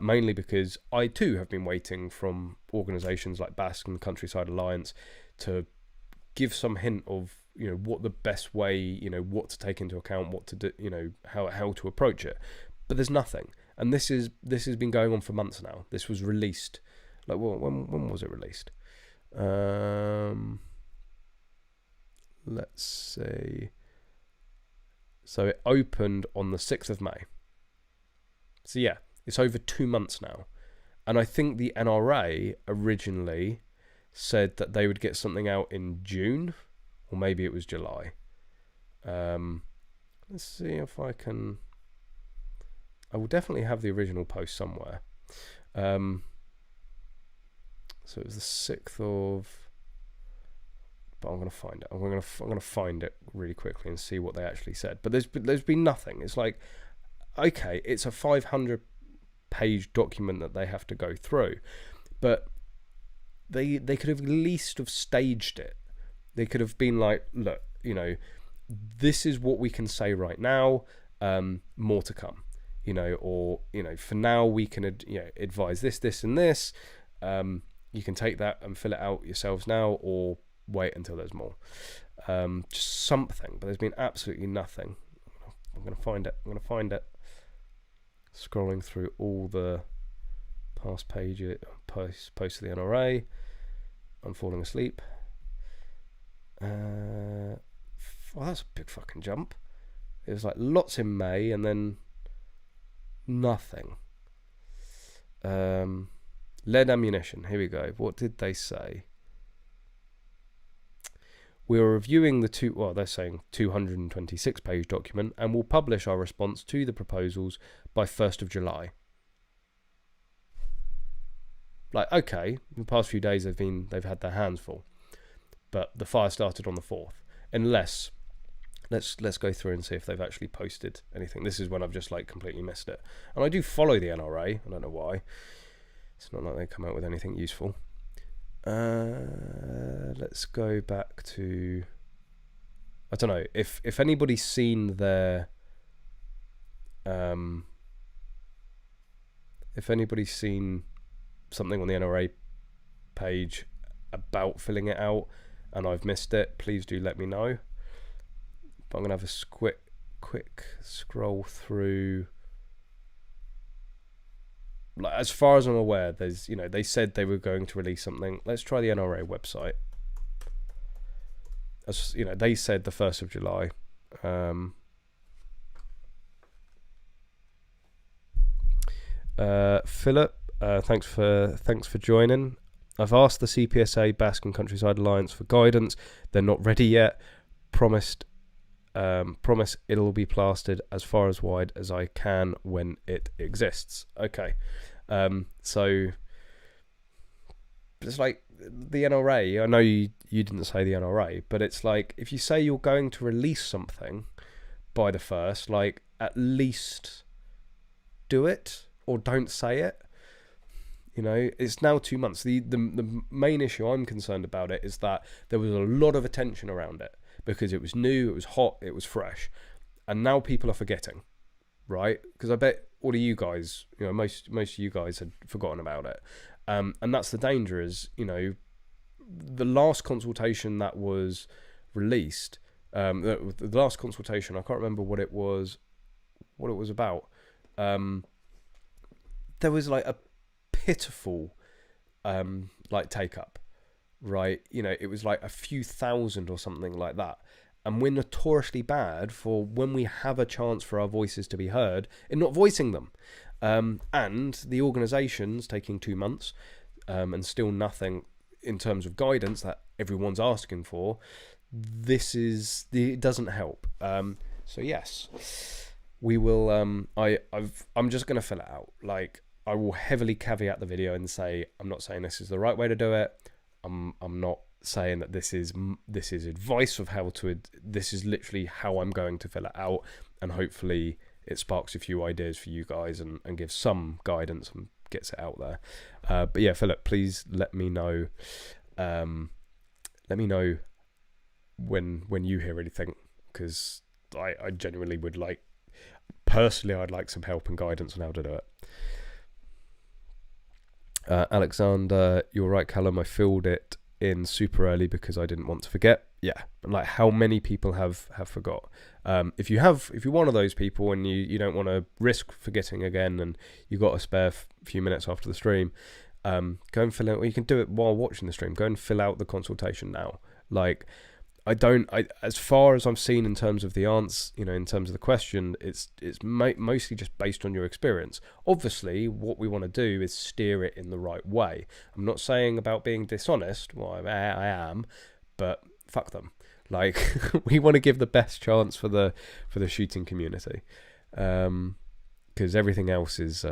mainly because I too have been waiting from organisations like Basque and Countryside Alliance to give some hint of what the best way, what to take into account, what to do, how to approach it. But there's nothing, and this has been going on for months now. This was released, like, when was it released? Let's see. So it opened on the 6th of May. So yeah, it's over 2 months now. And I think the NRA originally said that they would get something out in June, or maybe it was July. Let's see if I can. I will definitely have the original post somewhere. So it was the 6th of. But I'm going to find it. I'm going to find it really quickly and see what they actually said. But there's been nothing. It's like, okay, it's a 500-page document that they have to go through, but they could have at least have staged it. They could have been like, look, this is what we can say right now. More to come, or for now we can advise this, and this. You can take that and fill it out yourselves now, or wait until there's more. Just something, but there's been absolutely nothing. I'm going to find it. Scrolling through all the past pages, posts of the NRA. I'm falling asleep. Well, that's a big fucking jump. It was like lots in May and then nothing. Lead ammunition. Here we go. What did they say? We are reviewing they're saying 226-page document, and will publish our response to the proposals by 1st of July. Like, okay, the past few days they've had their hands full, but the fire started on the 4th. Unless, let's go through and see if they've actually posted anything. This is when I've just like completely missed it. And I do follow the NRA. I don't know why. It's not like they come out with anything useful. Let's go back to, I don't know if anybody's seen their if anybody's seen something on the NRA page about filling it out and I've missed it, please do let me know. But I'm gonna have a quick scroll through. Like, as far as I'm aware, there's, they said they were going to release something. Let's try the NRA website. As they said the 1st of July. Philip, thanks for joining. I've asked the CPSA, Basque and Countryside Alliance for guidance. They're not ready yet. Promise it'll be plastered as far as wide as I can when it exists. Okay, so it's like the NRA. I know you didn't say the NRA, but it's like if you say you're going to release something by the 1st, like at least do it or don't say it. You know, it's now 2 months. The main issue I'm concerned about it is that there was a lot of attention around it because it was new, it was hot, it was fresh, and now people are forgetting, right? Because I bet all of you guys, you know, most of you guys had forgotten about it, and that's the danger. Is, you know, the last consultation that was released, the last consultation, I can't remember what it was about. There was like a pitiful like take up, right? You know, it was like a few thousand or something like that, and we're notoriously bad for when we have a chance for our voices to be heard in not voicing them, and the organisation's taking 2 months and still nothing in terms of guidance that everyone's asking for. It doesn't help. So yes, we will. I'm just going to fill it out. Like, I will heavily caveat the video and say I'm not saying this is the right way to do it. I'm not saying that this is advice of how to. This is literally how I'm going to fill it out, and hopefully it sparks a few ideas for you guys and gives some guidance and gets it out there. But yeah, Philip, please let me know. Let me know when you hear anything, because I genuinely would like. Personally, I'd like some help and guidance on how to do it. Alexander, you're right, Callum. I filled it in super early because I didn't want to forget. Yeah, like how many people have forgot. If you're one of those people and you don't want to risk forgetting again, and you got a spare few minutes after the stream, go and fill out. Or you can do it while watching the stream. Go and fill out the consultation now. Like, as far as I've seen in terms of the answer, you know, in terms of the question, it's mostly just based on your experience. Obviously, what we want to do is steer it in the right way. I'm not saying about being dishonest. Well, I am, but fuck them. Like, we want to give the best chance for the shooting community, because everything else is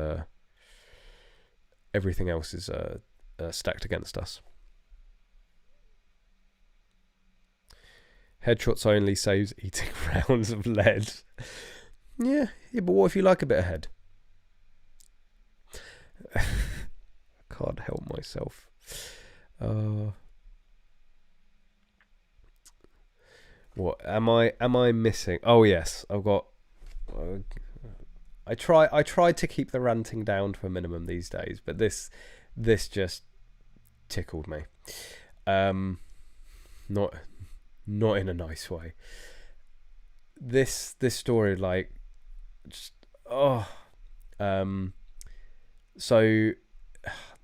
stacked against us. Headshots only saves eating rounds of lead. Yeah, but what if you like a bit of head? I can't help myself. What am I missing? Oh yes, I've got. I try to keep the ranting down to a minimum these days, but this just tickled me. Not in a nice way. This story, like, just so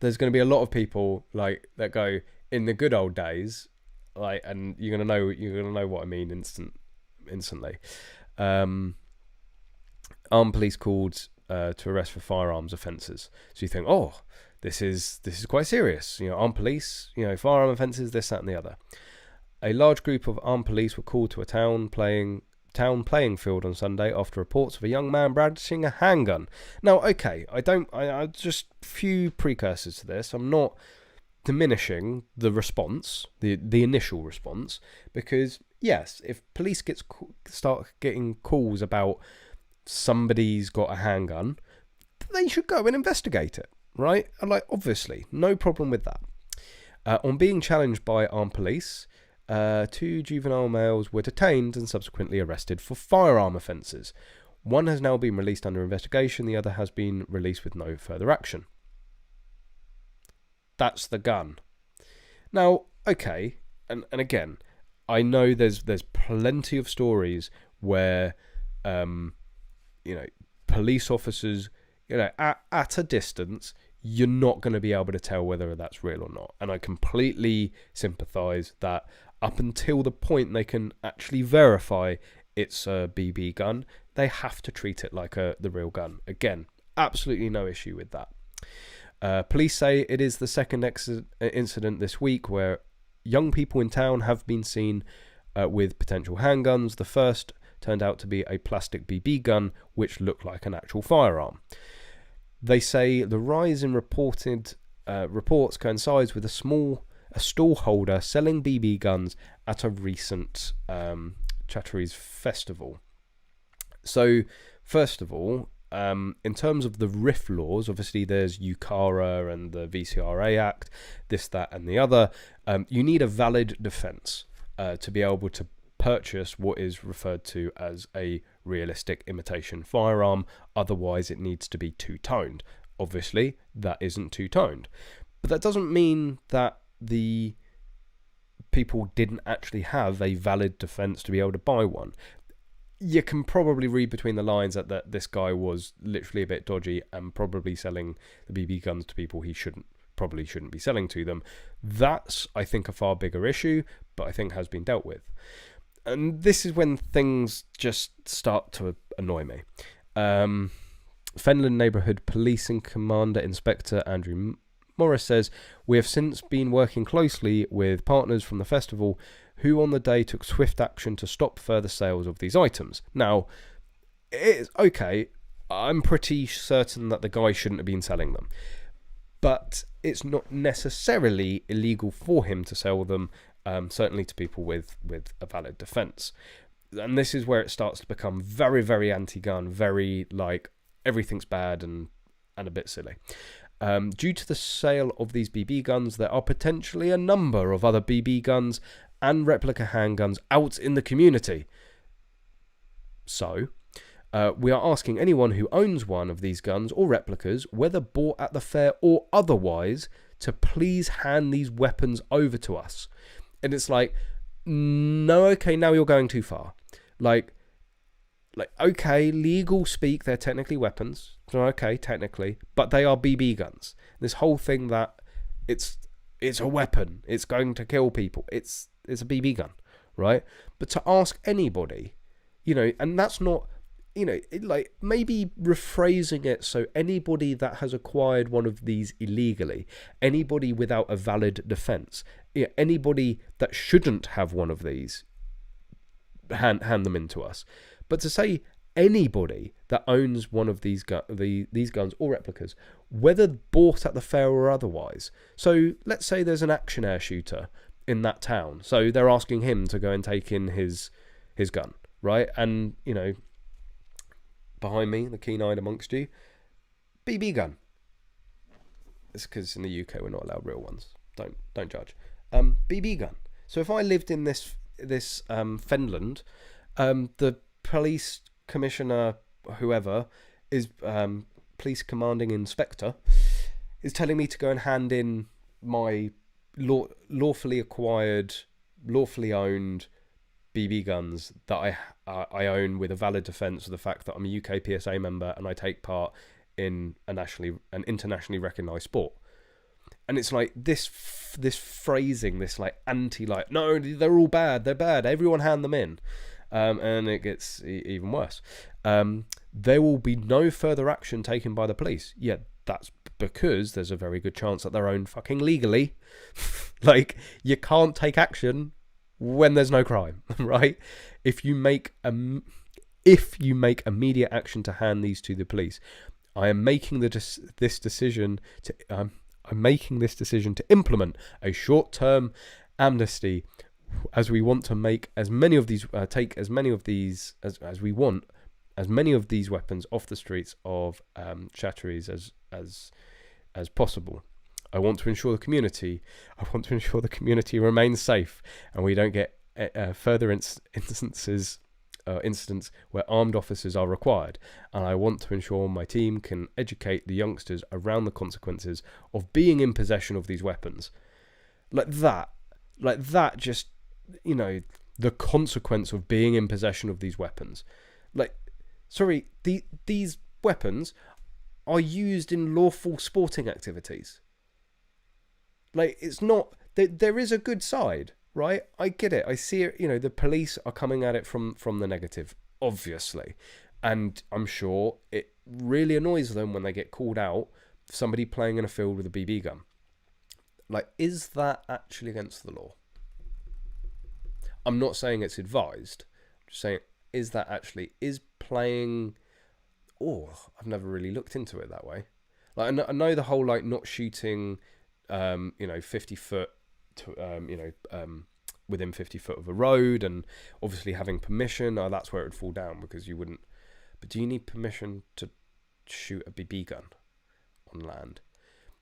there's going to be a lot of people like that go in the good old days, like, and you're gonna know what I mean instantly. Armed police called to arrest for firearms offences. So you think, oh, this is quite serious. You know, armed police, you know, firearm offences, this, that, and the other. A large group of armed police were called to a town playing field on Sunday after reports of a young man brandishing a handgun. Now, okay, I just few precursors to this. I'm not diminishing the response, the initial response, because yes, if police start getting calls about somebody's got a handgun, they should go and investigate it, right? And like, obviously, no problem with that. On being challenged by armed police, 2 juvenile males were detained and subsequently arrested for firearm offences. One has now been released under investigation, the other has been released with no further action. That's the gun. Now, okay, and again, I know there's plenty of stories where, you know, police officers, you know, at a distance, you're not going to be able to tell whether that's real or not. And I completely sympathise that up until the point they can actually verify it's a BB gun, they have to treat it like the real gun. Again, absolutely no issue with that. Police say it is the second incident this week where young people in town have been seen with potential handguns. The first turned out to be a plastic BB gun, which looked like an actual firearm. They say the rise in reported reports coincides with a stall holder selling BB guns at a recent Chatteries festival. So, first of all, in terms of the RIF laws, obviously there's UCARA and the VCRA Act, this, that, and the other. You need a valid defence to be able to purchase what is referred to as a realistic imitation firearm. Otherwise, it needs to be two-toned. Obviously, that isn't two-toned. But that doesn't mean that the people didn't actually have a valid defence to be able to buy one. You can probably read between the lines that this guy was literally a bit dodgy and probably selling the BB guns to people he probably shouldn't be selling to them. That's, I think, a far bigger issue, but I think has been dealt with. And this is when things just start to annoy me. Fenland Neighbourhood Policing Commander Inspector Andrew Morris says, "We have since been working closely with partners from the festival who on the day took swift action to stop further sales of these items." Now, it's okay, I'm pretty certain that the guy shouldn't have been selling them. But it's not necessarily illegal for him to sell them, certainly to people with a valid defence. And this is where it starts to become very, very anti-gun, very like everything's bad and a bit silly. Due to the sale of these BB guns, there are potentially a number of other BB guns and replica handguns out in the community. So, we are asking anyone who owns one of these guns or replicas, whether bought at the fair or otherwise, to please hand these weapons over to us. And it's like, no, okay, now you're going too far. Like, okay, legal speak, they're technically weapons. So, okay, technically, but they are BB guns. This whole thing that it's a weapon, it's going to kill people. It's a BB gun, right? But to ask anybody, and that's not, like maybe rephrasing it so anybody that has acquired one of these illegally, anybody without a valid defense, anybody that shouldn't have one of these, hand them in to us. But to say anybody that owns one of these guns or replicas, whether bought at the fair or otherwise. So let's say there's an action air shooter in that town. So they're asking him to go and take in his gun, right? And, behind me, the keen-eyed amongst you, BB gun. It's because in the UK we're not allowed real ones. Don't judge. BB gun. So if I lived in this Fenland, the police commissioner, whoever, is police commanding inspector, is telling me to go and hand in my lawfully acquired, lawfully owned BB guns that I own with a valid defence of the fact that I'm a UK PSA member and I take part in an internationally recognised sport. And it's like this phrasing, this like no, they're all bad, they're bad, everyone hand them in. And it gets even worse. There will be no further action taken by the police. Yeah, that's because there's a very good chance that they're owned fucking legally. Like, you can't take action when there's no crime, right? If you make immediate action to hand these to the police, I am making this decision to implement a short-term amnesty, as we want to make as many of these as we want as many of these weapons off the streets of Chatteries as possible. I want to ensure the community remains safe and we don't get further incidents where armed officers are required. And I want to ensure my team can educate the youngsters around the consequences of being in possession of these weapons. Like that just, the consequence of being in possession of these weapons. These weapons are used in lawful sporting activities. Like, it's not, there is a good side, right? I get it. I see it, the police are coming at it from the negative, obviously. And I'm sure it really annoys them when they get called out somebody playing in a field with a BB gun. Like, is that actually against the law? I'm not saying it's advised. I'm just saying, is that actually, is playing... Oh, I've never really looked into it that way. Like, I know the whole, like, not shooting, 50 foot, within 50 foot of a road, and obviously having permission. Oh, that's where it would fall down, because you wouldn't... But do you need permission to shoot a BB gun on land?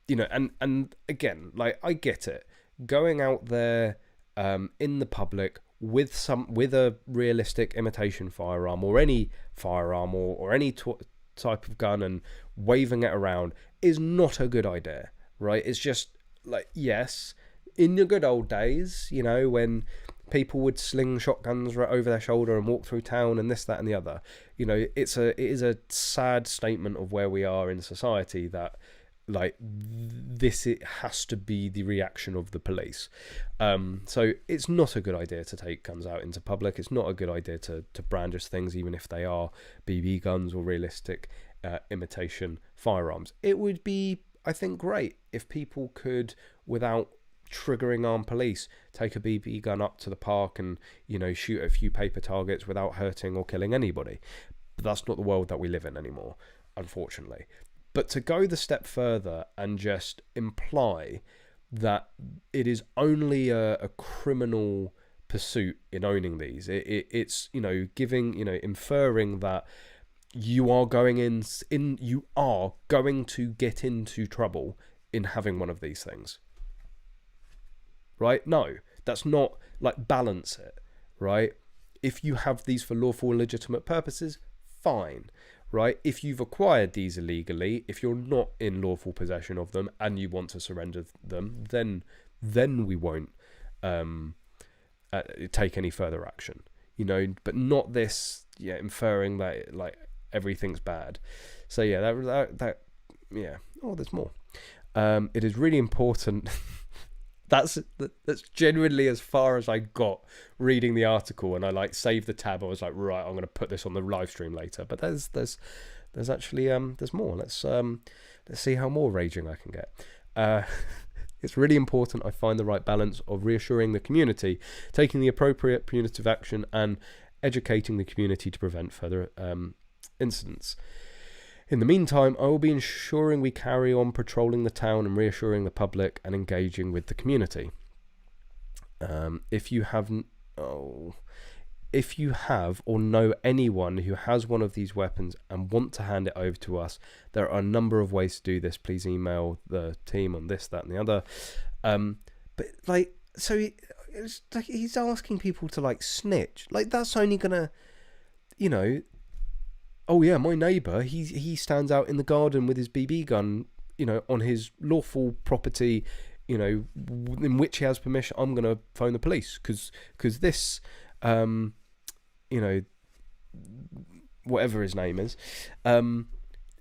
And again, like, I get it. Going out there in the public with a realistic imitation firearm, or any firearm, or any type of gun, and waving it around is not a good idea, right? It's just like, yes, in the good old days, when people would sling shotguns right over their shoulder and walk through town and this, that, and the other, it is a sad statement of where we are in society, that like this, it has to be the reaction of the police. So it's not a good idea to take guns out into public. It's not a good idea to brandish things, even if they are BB guns or realistic imitation firearms. It would be, I think, great if people could, without triggering armed police, take a BB gun up to the park and shoot a few paper targets without hurting or killing anybody. But that's not the world that we live in anymore, unfortunately. But to go the step further and just imply that it is only a criminal pursuit in owning these, it's inferring that you are going to get into trouble in having one of these things, right? No, that's not, like, balance it, right? If you have these for lawful and legitimate purposes, fine. Right? If you've acquired these illegally, if you're not in lawful possession of them and you want to surrender them, then we won't take any further action. But not this, inferring that, like, everything's bad. So yeah, that yeah. Oh, there's more. It is really important. That's genuinely as far as I got reading the article, and I like saved the tab. I was like, right, I'm going to put this on the live stream later. But there's actually there's more. Let's see how more raging I can get. It's really important I find the right balance of reassuring the community, taking the appropriate punitive action, and educating the community to prevent further incidents. In the meantime, I will be ensuring we carry on patrolling the town and reassuring the public and engaging with the community. If you have or know anyone who has one of these weapons and want to hand it over to us, there are a number of ways to do this. Please email the team on this, that, and the other. But like, so it's like he's asking people to, like, snitch. Like, that's only gonna, oh yeah, my neighbour, he stands out in the garden with his BB gun, on his lawful property, in which he has permission. I'm going to phone the police because this, whatever his name is,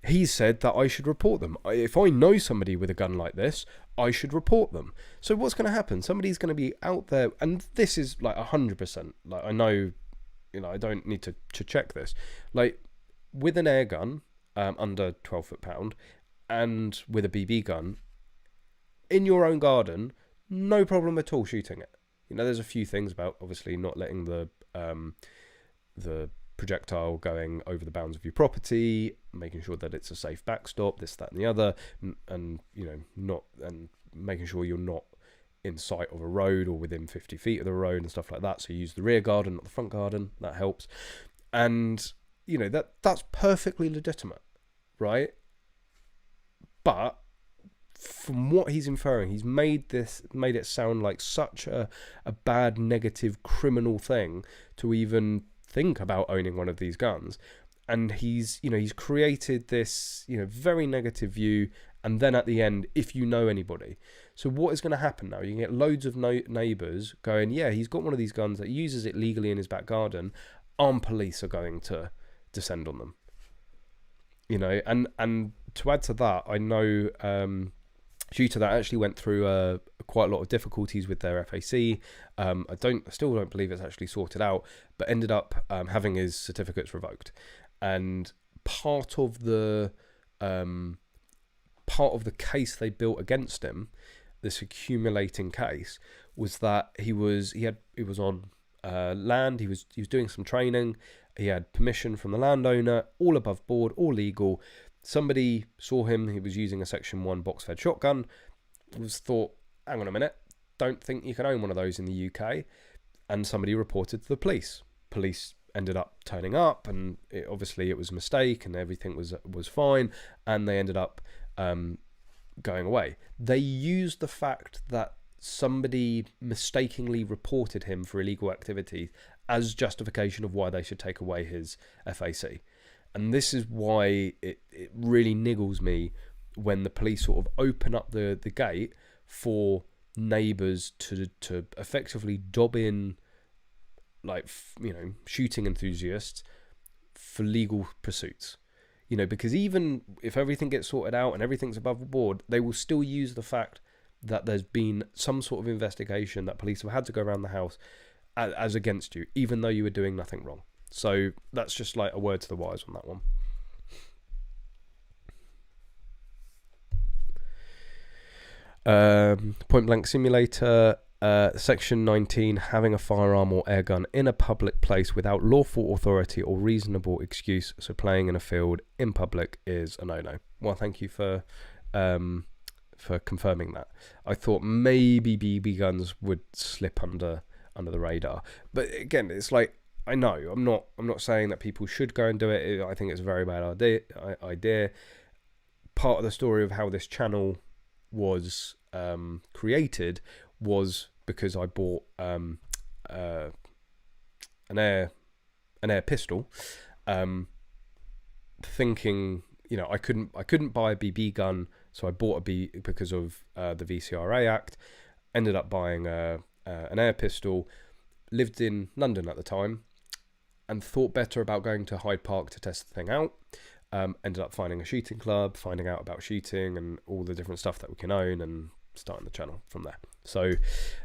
he said that I should report them. If I know somebody with a gun like this, I should report them. So what's going to happen? Somebody's going to be out there, and this is like 100%. Like, I know, I don't need to check this. Like, with an air gun under 12 foot-pound and with a BB gun in your own garden, no problem at all shooting it. There's a few things about obviously not letting the projectile going over the bounds of your property, making sure that it's a safe backstop, this, that, and the other, and making sure you're not in sight of a road or within 50 feet of the road and stuff like that. So use the rear garden, not the front garden. That helps. And that's perfectly legitimate, right? But from what he's inferring, he's made it sound like such a bad, negative, criminal thing to even think about owning one of these guns. And he's created this, very negative view. And then at the end, if you know anybody. So what is going to happen now? You can get loads of neighbours going, yeah, he's got one of these guns that uses it legally in his back garden. Armed police are going to descend on them. And to add to that, I know Shooter that actually went through quite a lot of difficulties with their FAC. I still don't believe it's actually sorted out, but ended up having his certificates revoked. And part of the part of the case they built against him, this accumulating case, was that he was on land. He was doing some training. He had permission from the landowner, all above board, all legal. Somebody saw him. He was using a Section 1 box-fed shotgun. Thought, hang on a minute, don't think you can own one of those in the UK. And somebody reported to the police. Police ended up turning up, and obviously it was a mistake, and everything was fine, and they ended up going away. They used the fact that somebody mistakenly reported him for illegal activity as justification of why they should take away his FAC. And this is why it really niggles me when the police sort of open up the gate for neighbours to effectively dob in, like, you know, shooting enthusiasts for legal pursuits. You know, because even if everything gets sorted out and everything's above board, they will still use the fact that there's been some sort of investigation, that police have had to go around the house as against you, even though you were doing nothing wrong. So that's just like a word to the wise on that one. Point blank simulator, section 19, having a firearm or airgun in a public place without lawful authority or reasonable excuse, so playing in a field in public, is a no-no. Well, thank you for confirming that. I thought maybe BB guns would slip under the radar, but again, it's like, I know I'm not saying that people should go and do it. I think it's a very bad idea. Part of the story of how this channel was created was because I bought an air pistol, thinking, you know, I couldn't buy a BB gun, so I bought a B because of the VCRA Act. Ended up buying an air pistol. Lived in London at the time, and thought better about going to Hyde Park to test the thing out. Ended up finding a shooting club, finding out about shooting and all the different stuff that we can own, and starting the channel from there. So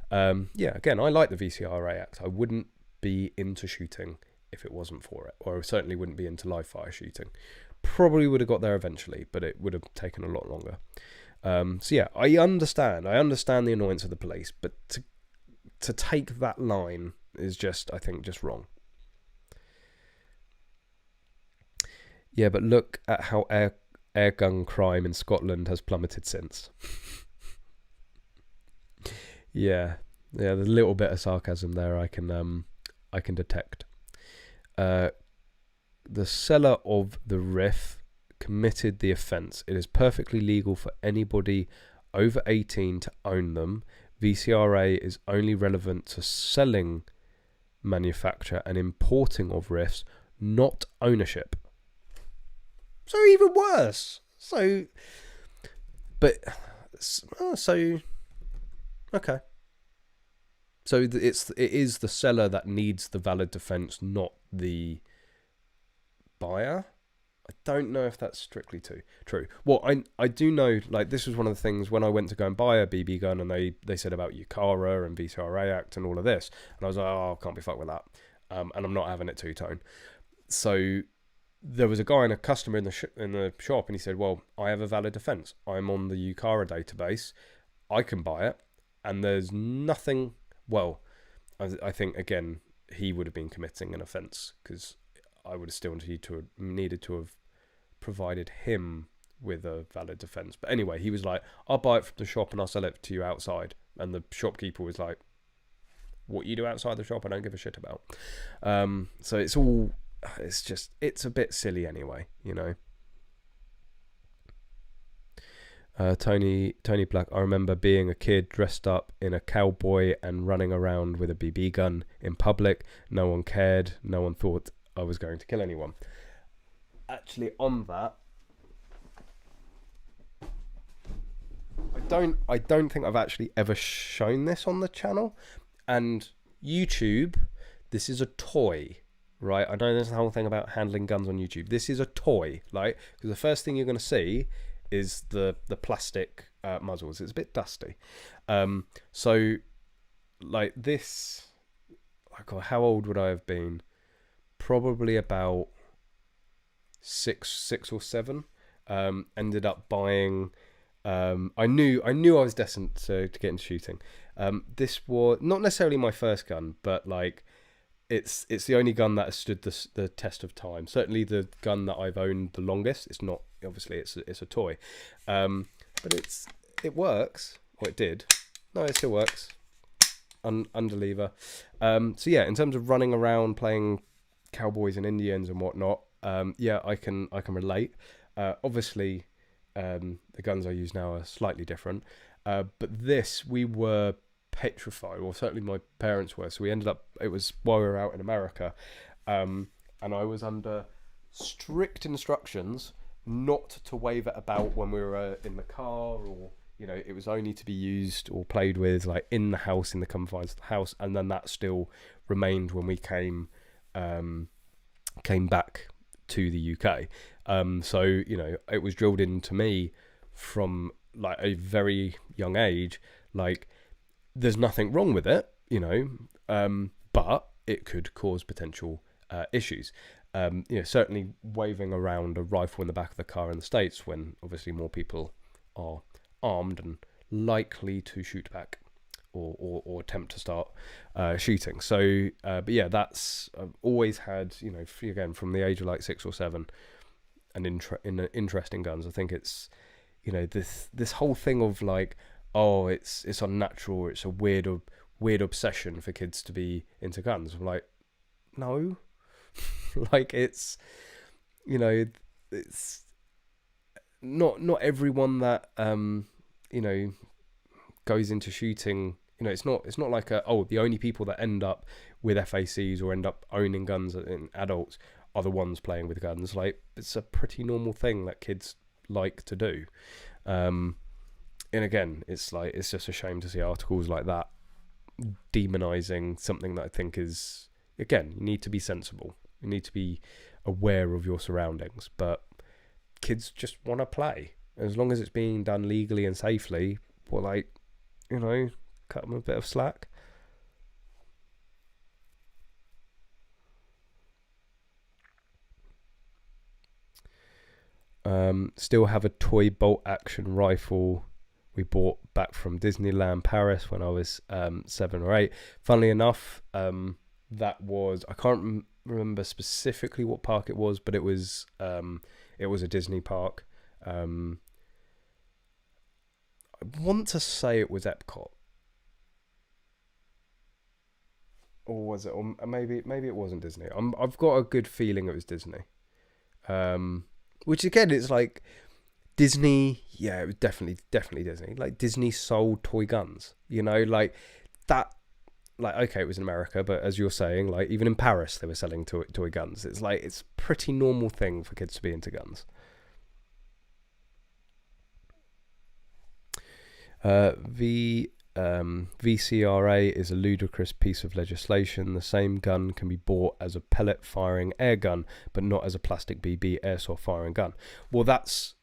yeah, again, I like the VCRA Act. I wouldn't be into shooting if it wasn't for it, or I certainly wouldn't be into live fire shooting. Probably would have got there eventually, but it would have taken a lot longer. So yeah, I understand the annoyance of the police, but to take that line is just, I think, just wrong. Yeah, but look at how air gun crime in Scotland has plummeted since. yeah, there's a little bit of sarcasm there I can detect. The seller of the RIF committed the offence. It is perfectly legal for anybody over 18 to own them. VCRA is only relevant to selling, manufacture and importing of RIFs, not ownership. So even worse. So okay. So it is the seller that needs the valid defence, not the buyer. I don't know if that's strictly true. Well, I do know, like, this was one of the things when I went to go and buy a BB gun, and they said about UCARA and VCRA Act and all of this, and I was like, oh, I can't be fucked with that, and I'm not having it two-tone. So there was a guy and a customer in the shop, and he said, well, I have a valid defence. I'm on the UCARA database. I can buy it, and there's nothing. Well, I think, again, he would have been committing an offence, because I would have still needed to have provided him with a valid defence. But anyway, he was like, I'll buy it from the shop and I'll sell it to you outside. And the shopkeeper was like, what you do outside the shop I don't give a shit about. So it's a bit silly anyway, you know. Tony Black, I remember being a kid dressed up in a cowboy and running around with a BB gun in public. No one cared. No one thought I was going to kill anyone. Actually, on that, I don't think I've actually ever shown this on the channel. And YouTube, this is a toy, right? I know there's the whole thing about handling guns on YouTube. This is a toy, like, because the first thing you're going to see is the plastic muzzles. It's a bit dusty. So, like, this, God, how old would I have been? Probably about six or seven. Ended up buying I knew I was destined to get into shooting. This was not necessarily my first gun, but like it's the only gun that has stood the test of time. Certainly the gun that I've owned the longest. It's not, obviously it's a toy, but it works. Or it did. No, it still works. Underlever. So yeah, in terms of running around playing cowboys and Indians and whatnot, yeah, I can relate. Obviously, the guns I use now are slightly different, but this, we were petrified, or certainly my parents were. So we ended up, it was while we were out in America, and I was under strict instructions not to wave it about when we were in the car, or it was only to be used or played with like in the house, in the confines of the house, and then that still remained when we came back to the UK. So it was drilled into me from like a very young age, like there's nothing wrong with it, but it could cause potential issues. Certainly waving around a rifle in the back of the car in the States, when obviously more people are armed and likely to shoot back or attempt to start shooting. So but yeah, that's, I've always had, again from the age of like 6 or 7, an interest in guns. I think it's this whole thing of like, oh, it's unnatural, it's a weird obsession for kids to be into guns. I'm like, no. Like it's it's not everyone that goes into shooting, it's not like the only people that end up with FACs or end up owning guns in adults are the ones playing with guns. Like it's a pretty normal thing that kids like to do. And again, it's just a shame to see articles like that demonizing something that I think is, again, you need to be sensible. You need to be aware of your surroundings, but kids just want to play. As long as it's being done legally and safely, well, like, cut them a bit of slack. Still have a toy bolt action rifle we bought back from Disneyland Paris when I was 7 or 8. Funnily enough, that was, I can't remember specifically what park it was, but it was a Disney park. I want to say it was Epcot, or was it? Or maybe it wasn't Disney. I've got a good feeling it was Disney. Which again, it's like Disney. Yeah, it was definitely Disney. Like Disney sold toy guns. Like that. Like, okay, it was in America, but as you're saying, like even in Paris, they were selling toy guns. It's like, it's a pretty normal thing for kids to be into guns. VCRA is a ludicrous piece of legislation. The same gun can be bought as a pellet firing air gun, but not as a plastic BB airsoft firing gun. Well, that's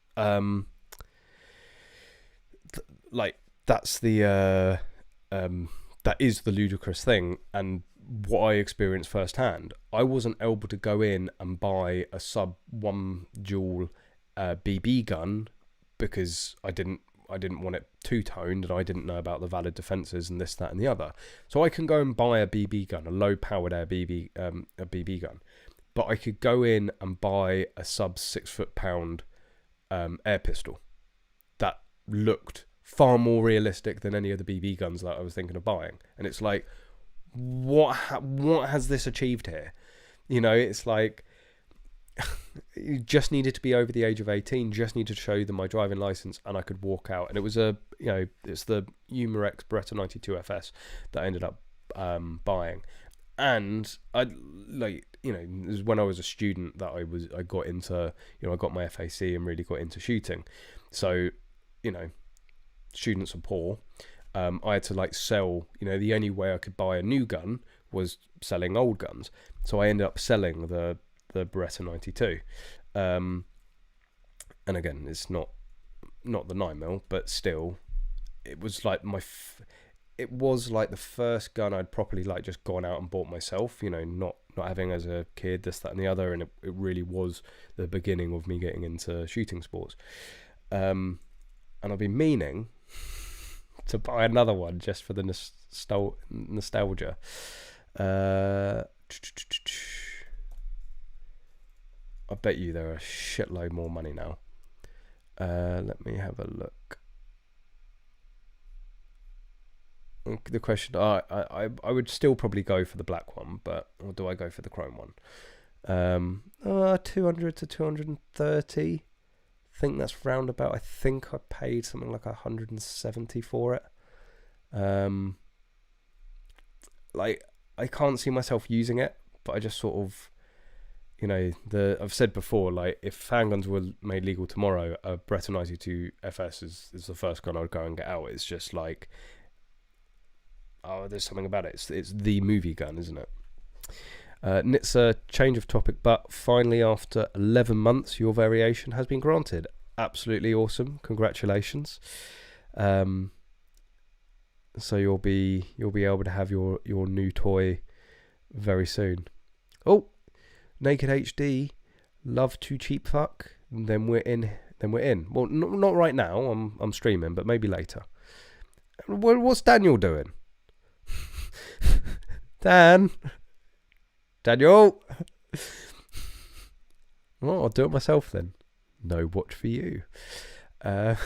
that is the ludicrous thing, and what I experienced firsthand. I wasn't able to go in and buy a sub 1 joule BB gun because I didn't want it two-toned, and I didn't know about the valid defences and this, that and the other. So I can go and buy a BB gun, a low-powered a BB gun, but I could go in and buy a sub 6 foot-pound air pistol that looked far more realistic than any of the BB guns that I was thinking of buying. And it's like, what has this achieved here? It's like, you just needed to be over the age of 18, just needed to show them my driving license, and I could walk out. And it was it's the Umarex Beretta 92 FS that I ended up buying. And it was when I was a student that I got into, I got my FAC and really got into shooting. So, students are poor. I had to like sell, the only way I could buy a new gun was selling old guns. So I ended up selling the Beretta 92. And again, it's not the 9mm, but still, it was like it was like the first gun I'd properly like just gone out and bought myself, not having as a kid this, that and the other. And it really was the beginning of me getting into shooting sports. And and I've been meaning to buy another one just for the nostalgia. I bet you there are a shitload more money now. Let me have a look. The question, I would still probably go for the black one, or do I go for the chrome one? 200 to 230. I think that's roundabout. I think I paid something like 170 for it. Like, I can't see myself using it, but I just sort of, you know, I've said before, like, if handguns were made legal tomorrow, a Beretta 92 FS is the first gun I would go and get out. It's just like, oh, there's something about it. It's the movie gun, isn't it? Nitsa, change of topic, but finally after 11 months, your variation has been granted. Absolutely awesome. Congratulations. So you'll be able to have your new toy very soon. Oh, Naked HD, love to cheap fuck. Then we're in. Well, not right now. I'm streaming, but maybe later. What's Daniel doing? Daniel. Well, I'll do it myself then. No watch for you. It's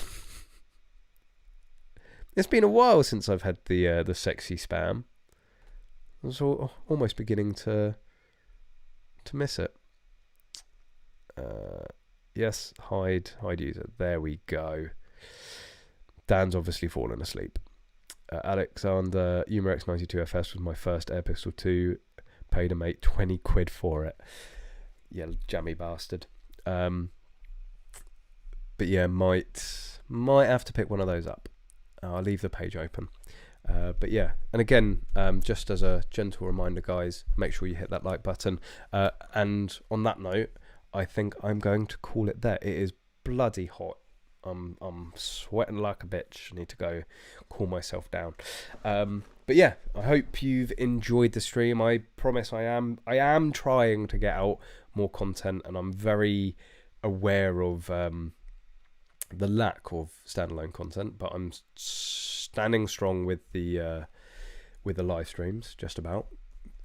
been a while since I've had the sexy spam. I was almost beginning to miss it. Yes, hide user. There we go. Dan's obviously fallen asleep. Alexander, Umarex 92FS was my first Air Pistol 2. Paid a mate 20 quid for it. Yeah, jammy bastard. But yeah, might have to pick one of those up. I'll leave the page open. But yeah, and again, just as a gentle reminder, guys, make sure you hit that like button. And on that note, I think I'm going to call it there. It is bloody hot. I'm sweating like a bitch. I need to go cool myself down. But yeah, I hope you've enjoyed the stream. I promise I am trying to get out more content, and I'm very aware of the lack of standalone content, but I'm standing strong with the live streams, just about,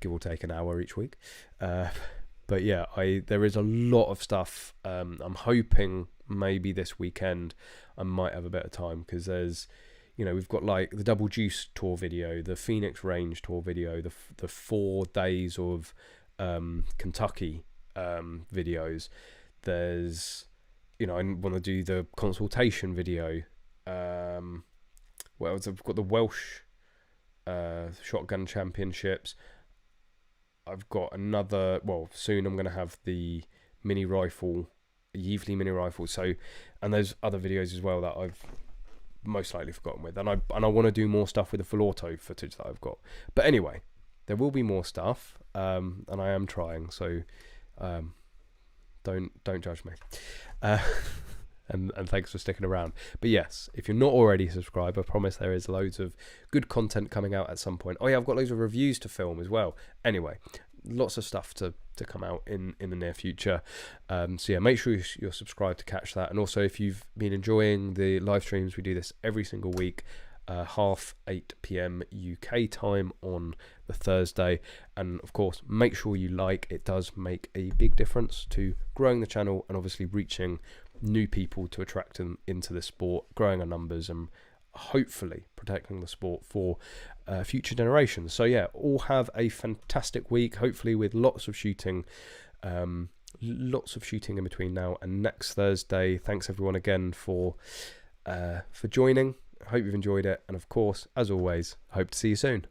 give or take an hour each week. But yeah, there is a lot of stuff. I'm hoping maybe this weekend I might have a bit of time, because there's, you know, we've got like the Double Juice tour video, the Phoenix Range tour video, the 4 days of Kentucky videos. There's, you know, I want to do the consultation video. What else? I've got the Welsh shotgun championships. I've got another, well, soon I'm going to have the mini rifle, Yevely mini rifle. So, and there's other videos as well that I've most likely forgotten with, and I want to do more stuff with the full auto footage that I've got. But anyway, there will be more stuff, and I am trying. So, don't judge me. And thanks for sticking around. But yes, if you're not already subscribed, I promise there is loads of good content coming out at some point. Oh yeah, I've got loads of reviews to film as well. Anyway, lots of stuff to come out in the near future. So yeah, make sure you're subscribed to catch that. And also, if you've been enjoying the live streams, we do this every single week, 8:30 PM UK time on the Thursday. And of course, make sure you like. It does make a big difference to growing the channel and obviously reaching new people to attract them into the sport, growing our numbers, and hopefully protecting the sport for future generations. So yeah, all have a fantastic week, hopefully with lots of shooting in between now and next Thursday. Thanks everyone again for joining. I hope you've enjoyed it, and of course, as always, hope to see you soon.